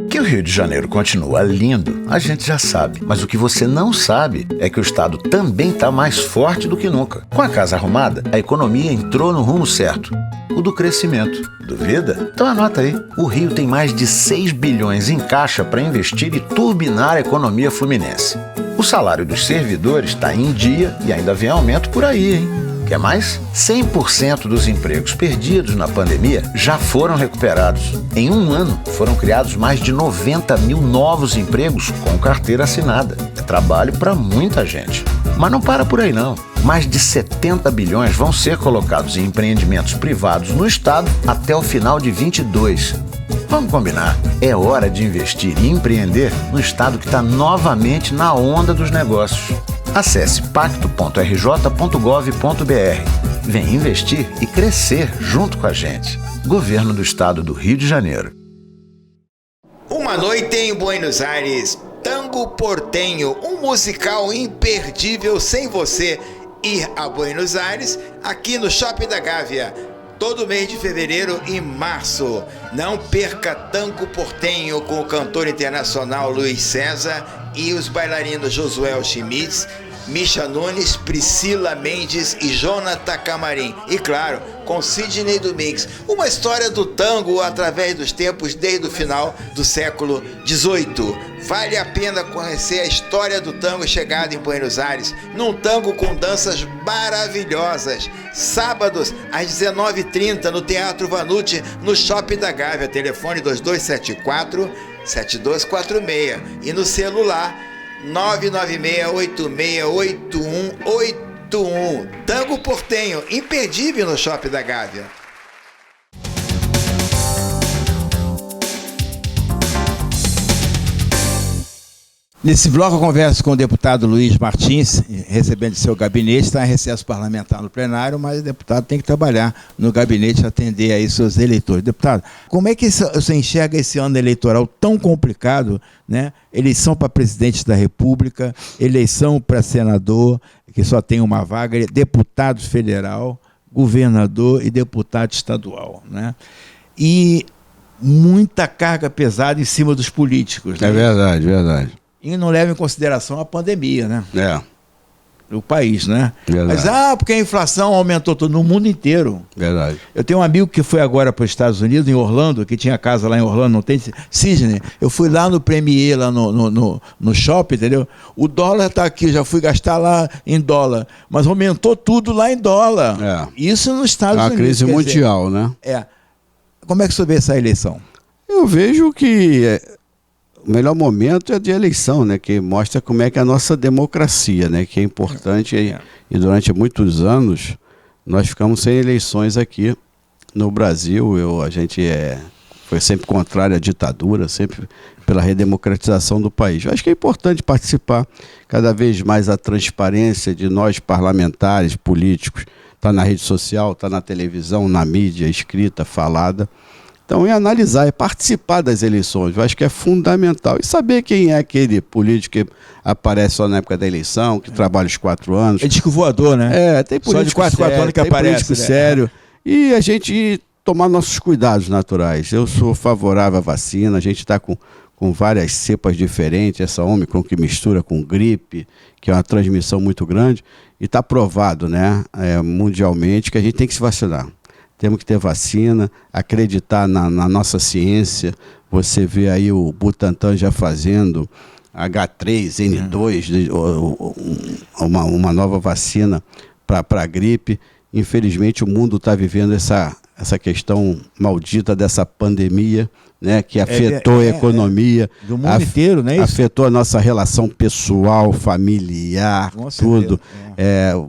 Que o Rio de Janeiro continua lindo, a gente já sabe. Mas o que você não sabe é que o estado também está mais forte do que nunca. Com a casa arrumada, a economia entrou no rumo certo. O do crescimento. Duvida? Então anota aí. O Rio tem mais de 6 bilhões em caixa para investir e turbinar a economia fluminense. O salário dos servidores está em dia e ainda vem aumento por aí, hein? Quer mais? 100% dos empregos perdidos na pandemia já foram recuperados. Em um ano, foram criados mais de 90 mil novos empregos com carteira assinada. É trabalho para muita gente. Mas não para por aí, não. Mais de 70 bilhões vão ser colocados em empreendimentos privados no estado até o final de 22. Vamos combinar. É hora de investir e empreender no estado que está novamente na onda dos negócios. Acesse pacto.rj.gov.br. Vem investir e crescer junto com a gente. Governo do Estado do Rio de Janeiro. Uma noite em Buenos Aires, Tango Portenho, um musical imperdível sem você ir a Buenos Aires, aqui no Shopping da Gávea, todo mês de fevereiro e março. Não perca Tango Portenho com o cantor internacional Luiz César e os bailarinos Josué Schmitz, Misha Nunes, Priscila Mendes e Jonathan Camarim. E claro, com Sidney Domingues. Uma história do tango através dos tempos desde o final do século XVIII. Vale a pena conhecer a história do tango chegado em Buenos Aires, num tango com danças maravilhosas. Sábados, às 19h30, no Teatro Vanucci, no Shopping da Gávea. Telefone 2274-7246. E no celular 996868181. Tango Portenho, imperdível no Shopping da Gávea. Nesse bloco eu converso com o deputado Luiz Martins, recebendo seu gabinete, está em recesso parlamentar no plenário, mas o deputado tem que trabalhar no gabinete, atender aí seus eleitores. Deputado, como é que você enxerga esse ano eleitoral tão complicado, né? Eleição para presidente da República, eleição para senador, que só tem uma vaga, deputado federal, governador e deputado estadual, né? E muita carga pesada em cima dos políticos. Né? É verdade, verdade. E não leva em consideração a pandemia, né? Do país, né? Verdade. Mas, porque a inflação aumentou todo no mundo inteiro. Verdade. Eu tenho um amigo que foi agora para os Estados Unidos, em Orlando, que tinha casa lá em Orlando, não tem? Sydney. Eu fui lá no Premier, lá no shopping, entendeu? O dólar está aqui, já fui gastar lá em dólar. Mas aumentou tudo lá em dólar. Isso nos Estados Unidos. A crise mundial, né? Como é que você vê essa eleição? Eu vejo que o melhor momento é de eleição, né? Que mostra como é que é a nossa democracia, né? Que é importante. E durante muitos anos nós ficamos sem eleições aqui no Brasil. A gente foi sempre contrário à ditadura, sempre pela redemocratização do país. Eu acho que é importante participar cada vez mais a transparência de nós parlamentares, políticos. Está na rede social, está na televisão, na mídia, escrita, falada. Então, analisar e participar das eleições, eu acho que é fundamental. E saber quem é aquele político que aparece só na época da eleição, que trabalha os 4 anos. É disco voador, né? Tem político só de 4 anos que aparece. Político sério. E a gente tomar nossos cuidados naturais. Eu sou favorável à vacina, a gente está com várias cepas diferentes, essa Ômicron que mistura com gripe, que é uma transmissão muito grande, e está provado, né, mundialmente, que a gente tem que se vacinar. Temos que ter vacina, acreditar na nossa ciência. Você vê aí o Butantan já fazendo H3N2, uma nova vacina para a gripe. Infelizmente, o mundo está vivendo essa questão maldita dessa pandemia, né, que afetou a economia, do mundo inteiro, né? Afetou a nossa relação pessoal, familiar, tudo.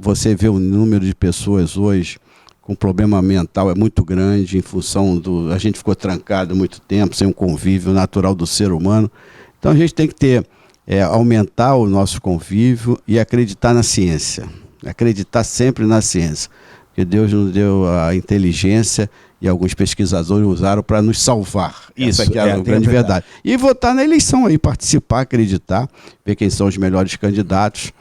Você vê o número de pessoas hoje com problema mental é muito grande em função a gente ficou trancado muito tempo, sem um convívio natural do ser humano. Então a gente tem que aumentar o nosso convívio e acreditar na ciência, acreditar sempre na ciência, porque Deus nos deu a inteligência e alguns pesquisadores usaram para nos salvar. Isso, essa que é a grande verdade. E votar na eleição aí, participar, acreditar, ver quem são os melhores candidatos.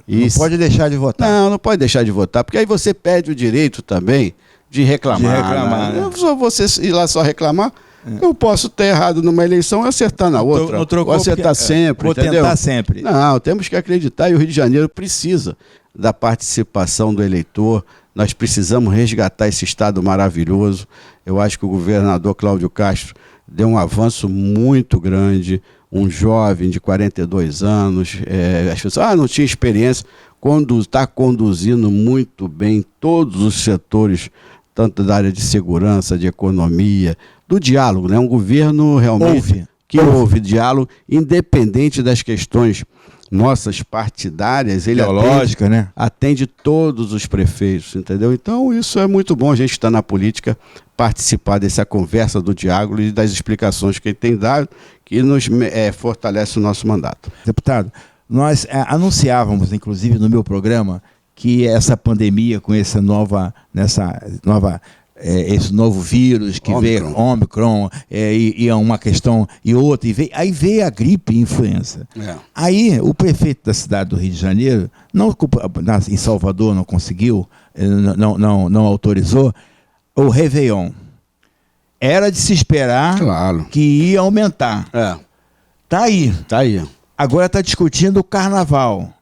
Não pode deixar de votar. Não pode deixar de votar, porque aí você perde o direito também de reclamar. Né? Só você ir lá só reclamar, eu posso ter errado numa eleição e acertar na outra. Ou acertar sempre, vou entendeu? Tentar sempre. Não, temos que acreditar, e o Rio de Janeiro precisa da participação do eleitor. Nós precisamos resgatar esse estado maravilhoso. Eu acho que o governador Cláudio Castro deu um avanço muito grande. Um jovem de 42 anos, as pessoas não tinha experiência, está conduzindo muito bem todos os setores, tanto da área de segurança, de economia, do diálogo, né? Um governo realmente que ouve diálogo, independente das questões nossas partidárias, ele atende todos os prefeitos, entendeu? Então isso é muito bom, a gente está na política, participar dessa conversa do diálogo e das explicações que ele tem dado, que nos fortalece o nosso mandato. Deputado, nós anunciávamos, inclusive no meu programa, que essa pandemia com esse novo vírus que veio, Ômicron, e uma questão e outra, aí veio a gripe e influenza. Aí o prefeito da cidade do Rio de Janeiro, em Salvador não conseguiu, não autorizou, o Réveillon. Era de se esperar que ia aumentar. Tá aí. Agora está discutindo o carnaval.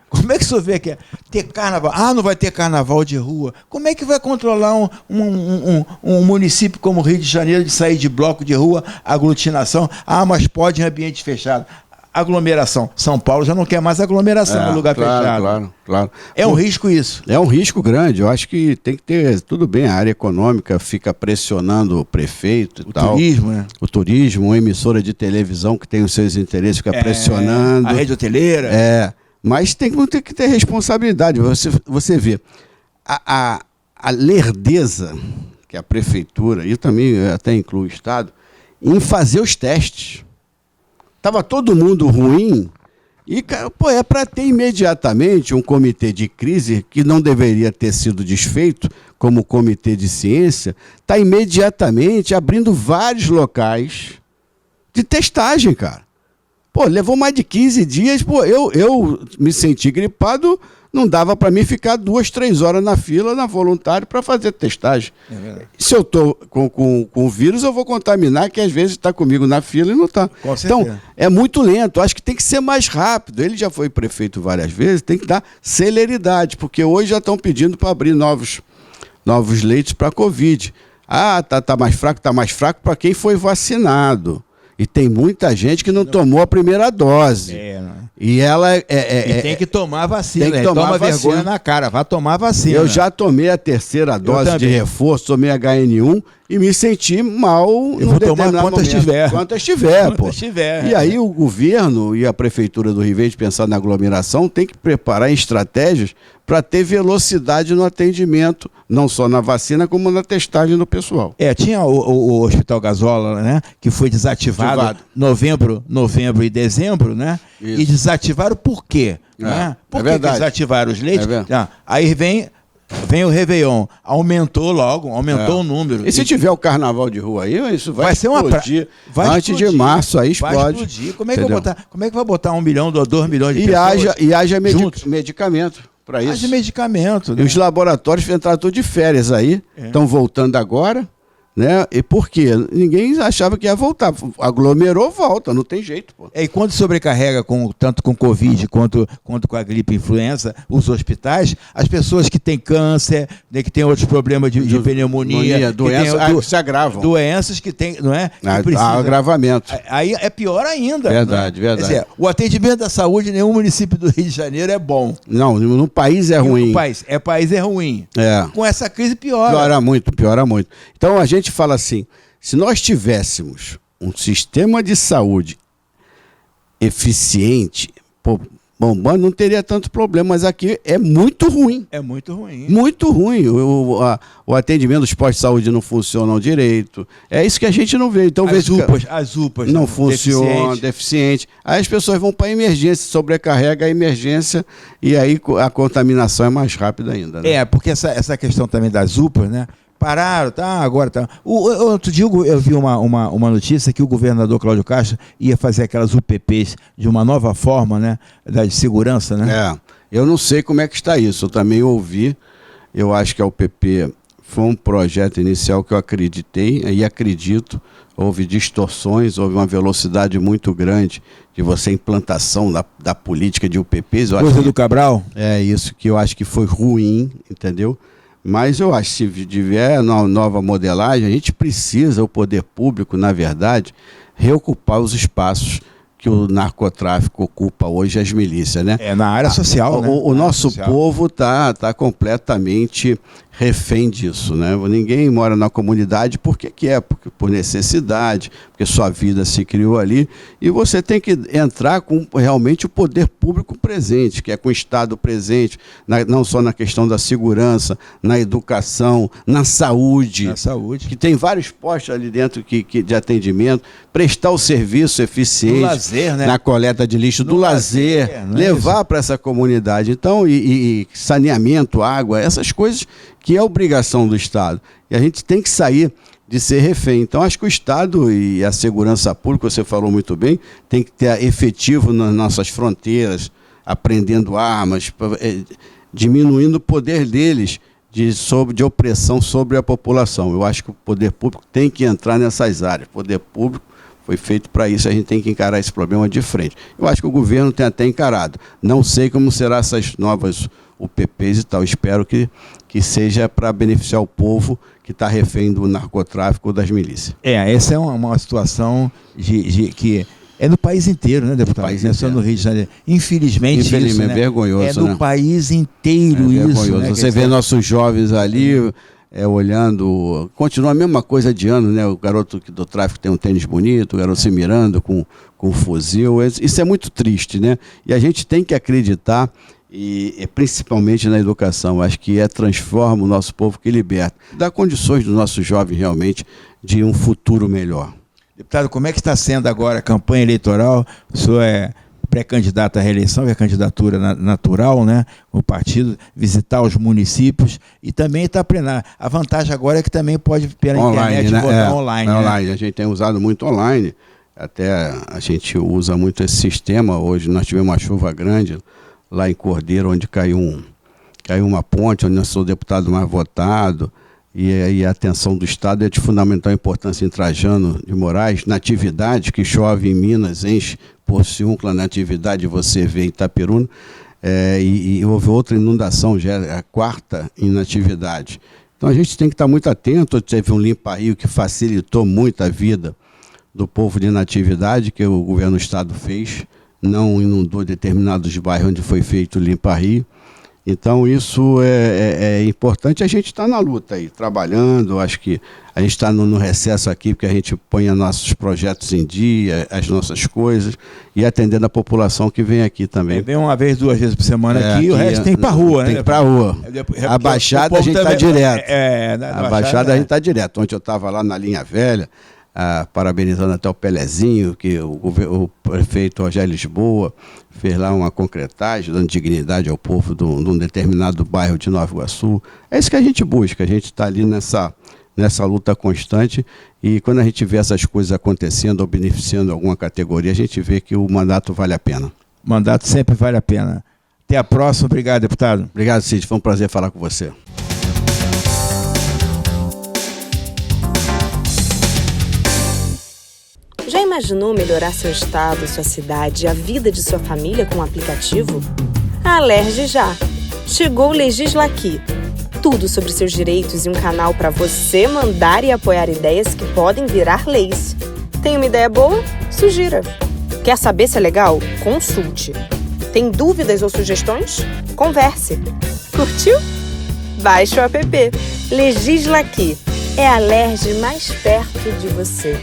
Como é que o senhor vê que é ter carnaval? Não vai ter carnaval de rua. Como é que vai controlar um município como o Rio de Janeiro de sair de bloco de rua, aglutinação? Mas pode em ambiente fechado. Aglomeração. São Paulo já não quer mais aglomeração no lugar fechado. Claro. É um risco isso. É um risco grande. Eu acho que tem que ter, tudo bem, a área econômica fica pressionando o prefeito e tal. Turismo, né? O turismo, uma emissora de televisão que tem os seus interesses, fica pressionando. A rede hoteleira. Mas tem que ter responsabilidade. Você vê, a lerdeza que a prefeitura, e também até incluo o Estado, em fazer os testes. Tava todo mundo ruim. E, pô, é para ter imediatamente um comitê de crise que não deveria ter sido desfeito, como o comitê de ciência, está imediatamente abrindo vários locais de testagem, cara. Pô, levou mais de 15 dias, pô, eu me senti gripado, não dava para mim ficar 2, 3 horas na fila, na voluntário, para fazer testagem. É verdade. Se eu estou com o vírus, eu vou contaminar, que às vezes está comigo na fila e não está. Então, é muito lento. Acho que tem que ser mais rápido. Ele já foi prefeito várias vezes, tem que dar celeridade, porque hoje já estão pedindo para abrir novos leitos para a Covid. Ah, tá mais fraco para quem foi vacinado. E tem muita gente que não tomou a primeira dose. E ela e tem que tomar vacina. Tem que tomar vacina. Vergonha na cara, vai tomar vacina. Eu já tomei a terceira dose de reforço, tomei HN1 e me senti mal. Eu vou tomar quantas tiver. Quantas tiver. E aí o governo e a prefeitura do Rio Verde, pensando na aglomeração, tem que preparar estratégias para ter velocidade no atendimento, não só na vacina, como na testagem do pessoal. Tinha o Hospital Gazola, né, que foi desativado novembro e dezembro, né? Isso. E desativaram por quê? Né? Por que desativaram os leitos? Aí vem o Réveillon, aumentou o número. E se tiver o carnaval de rua aí, isso vai explodir. Antes de março aí explode. Vai explodir. Como é que vai botar 1 milhão ou 2 milhões de pessoas? E haja medicamento para isso. Haja medicamento. E os laboratórios entraram todos de férias aí, estão voltando agora. Né? E por quê? Ninguém achava que ia voltar. Aglomerou, volta, não tem jeito. Pô. E quando sobrecarrega tanto com Covid quanto com a gripe influenza, os hospitais, as pessoas que têm câncer, né, que têm outros problemas de pneumonia, doenças se agravam. Doenças que tem, não é? Agravamento. Aí é pior ainda. Verdade. Quer dizer, o atendimento da saúde em nenhum município do Rio de Janeiro é bom. Não, no país é ruim. O país é ruim. Com essa crise piora. Piora muito. Então a gente fala assim, se nós tivéssemos um sistema de saúde eficiente, bombando, não teria tanto problema, mas aqui é muito ruim. É muito ruim. Muito ruim. O atendimento dos postos de saúde não funcionam direito. É isso que a gente não vê. Então, as UPAs não funcionam, deficiente. Aí as pessoas vão para a emergência, sobrecarrega a emergência e aí a contaminação é mais rápida ainda. Né? Porque essa questão também das UPAs, né? Pararam, agora tá. Outro dia eu vi uma notícia que o governador Cláudio Castro ia fazer aquelas UPPs de uma nova forma, né? Da segurança, né? Eu não sei como é que está isso. Eu também ouvi. Eu acho que a UPP foi um projeto inicial que eu acreditei e acredito. Houve distorções, houve uma velocidade muito grande de você implantação da política de UPPs. Coisa do Cabral? É isso que eu acho que foi ruim, entendeu? Mas eu acho que se tiver uma nova modelagem, a gente precisa, o poder público, na verdade, reocupar os espaços que o narcotráfico ocupa hoje, as milícias, né? Na área social, né? O nosso povo tá completamente refém disso, né? Ninguém mora na comunidade porque por necessidade, porque sua vida se criou ali, e você tem que entrar com realmente o poder público presente, que é com o Estado presente, não só na questão da segurança, na educação, na saúde, que tem vários postos ali dentro de atendimento, prestar o serviço eficiente, do lazer, né? Na coleta de lixo, do lazer, levar para essa comunidade. Então, e saneamento, água, essas coisas que é obrigação do Estado. E a gente tem que sair de ser refém. Então, acho que o Estado e a segurança pública, você falou muito bem, tem que ter efetivo nas nossas fronteiras, apreendendo armas, diminuindo o poder deles de opressão sobre a população. Eu acho que o poder público tem que entrar nessas áreas. O poder público foi feito para isso, a gente tem que encarar esse problema de frente. Eu acho que o governo tem até encarado. Não sei como serão essas novas UPPs e tal. Espero que seja para beneficiar o povo que está refém do narcotráfico ou das milícias. Essa é uma situação que é no país inteiro, né, deputado? Não é só no Rio de Janeiro. Infelizmente isso, né? É vergonhoso, no país inteiro isso. Né? Você vê nossos jovens ali olhando, continua a mesma coisa de ano, né? O garoto do tráfico tem um tênis bonito, o garoto se mirando com um fuzil. Isso é muito triste, né? E a gente tem que acreditar, e principalmente na educação, acho que transforma o nosso povo, que liberta, dá condições dos nossos jovens realmente de um futuro melhor. Deputado, como é que está sendo agora a campanha eleitoral? O senhor é pré-candidato à reeleição, que é a candidatura natural, né? O partido, visitar os municípios e também está plenário. A vantagem agora é que também pode, pela internet, né? votar online. Né? Online. A gente tem usado muito online, até a gente usa muito esse sistema. Hoje nós tivemos uma chuva grande lá em Cordeiro, onde caiu uma ponte, onde eu sou o deputado mais votado. E aí a atenção do Estado é de fundamental importância em Trajano de Moraes, Natividade, que chove em Minas, enche Porciúncula, Natividade, você vê em Itaperuna, e houve outra inundação, já é a 4ª em Natividade. Então a gente tem que estar muito atento. Teve um limpa-rio que facilitou muito a vida do povo de Natividade, que o governo do Estado fez, não inundou determinados bairros onde foi feito o limpa-rio. Então isso é importante. A gente está na luta aí, trabalhando. Acho que a gente está no recesso aqui porque a gente põe nossos projetos em dia, as nossas coisas, e atendendo a população que vem aqui também. Vem uma vez, 2 vezes por semana aqui, o resto tem que ir para a rua, né? Tem que ir para a rua. A Baixada a gente está direto. A Baixada a gente está direto. Ontem eu estava lá na Linha Velha, parabenizando até o Pelezinho, que o prefeito Rogério Lisboa fez lá uma concretagem, dando dignidade ao povo de um determinado bairro de Nova Iguaçu. É isso que a gente busca, a gente está ali nessa luta constante, e quando a gente vê essas coisas acontecendo ou beneficiando alguma categoria, a gente vê que o mandato vale a pena. O mandato sempre vale a pena. Até a próxima. Obrigado, deputado. Obrigado, Cid. Foi um prazer falar com você. Já imaginou melhorar seu estado, sua cidade e a vida de sua família com um aplicativo? Alerge já! Chegou o Legislaqui. Tudo sobre seus direitos e um canal para você mandar e apoiar ideias que podem virar leis. Tem uma ideia boa? Sugira. Quer saber se é legal? Consulte. Tem dúvidas ou sugestões? Converse. Curtiu? Baixe o app. Legislaqui. É a Alerj mais perto de você.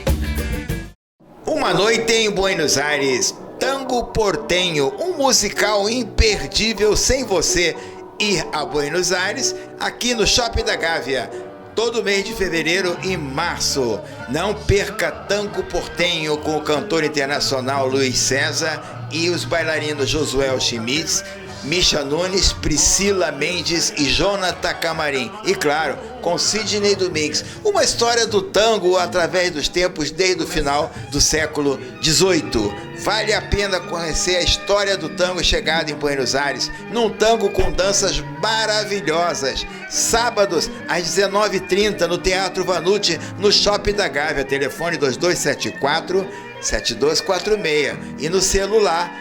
Uma noite em Buenos Aires, Tango Portenho, um musical imperdível sem você ir a Buenos Aires, aqui no Shopping da Gávea, todo mês de fevereiro e março. Não perca Tango Portenho com o cantor internacional Luiz César e os bailarinos Josué Schmitz, Misha Nunes, Priscila Mendes e Jonathan Camarim. E claro, com Sidney Domingues. Uma história do tango através dos tempos desde o final do século XVIII. Vale a pena conhecer a história do tango chegado em Buenos Aires, num tango com danças maravilhosas. Sábados, às 19h30, no Teatro Vanucci, no Shopping da Gávea. Telefone 2274-7246. E no celular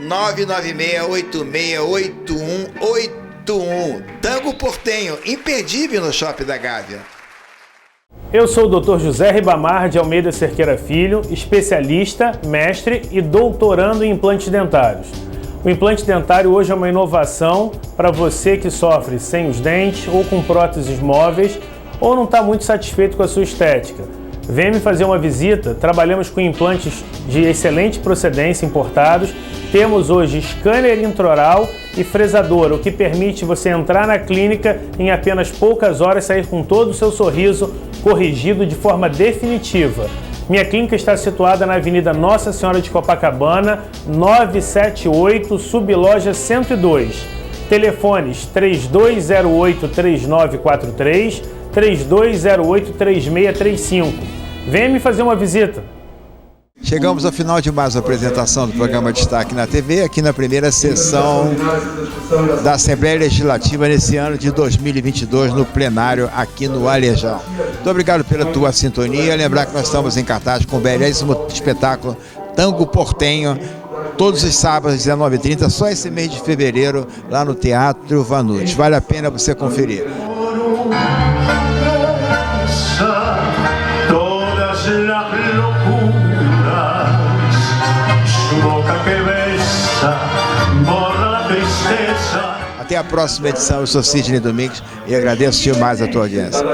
996868181. Tango Portenho, imperdível no Shopping da Gávea. Eu sou o Dr. José Ribamar de Almeida Cerqueira Filho, especialista, mestre e doutorando em implantes dentários. O implante dentário hoje é uma inovação para você que sofre sem os dentes ou com próteses móveis ou não está muito satisfeito com a sua estética. Venha me fazer uma visita. Trabalhamos com implantes de excelente procedência importados. Temos hoje scanner intraoral e fresador, o que permite você entrar na clínica em apenas poucas horas sair com todo o seu sorriso corrigido de forma definitiva. Minha clínica está situada na Avenida Nossa Senhora de Copacabana, 978, Subloja 102. Telefones 3208-3943, 3208-3635. Venha me fazer uma visita. Chegamos ao final de mais uma apresentação do programa Destaque na TV, aqui na primeira sessão da Assembleia Legislativa nesse ano de 2022, no plenário aqui no Arejão. Muito obrigado pela tua sintonia. Lembrar que nós estamos em cartaz com o belíssimo espetáculo Tango Portenho, todos os sábados, às 19h30, só esse mês de fevereiro, lá no Teatro Vanucci. Vale a pena você conferir. Até a próxima edição. Eu sou Sidney Domingues e agradeço demais a tua audiência.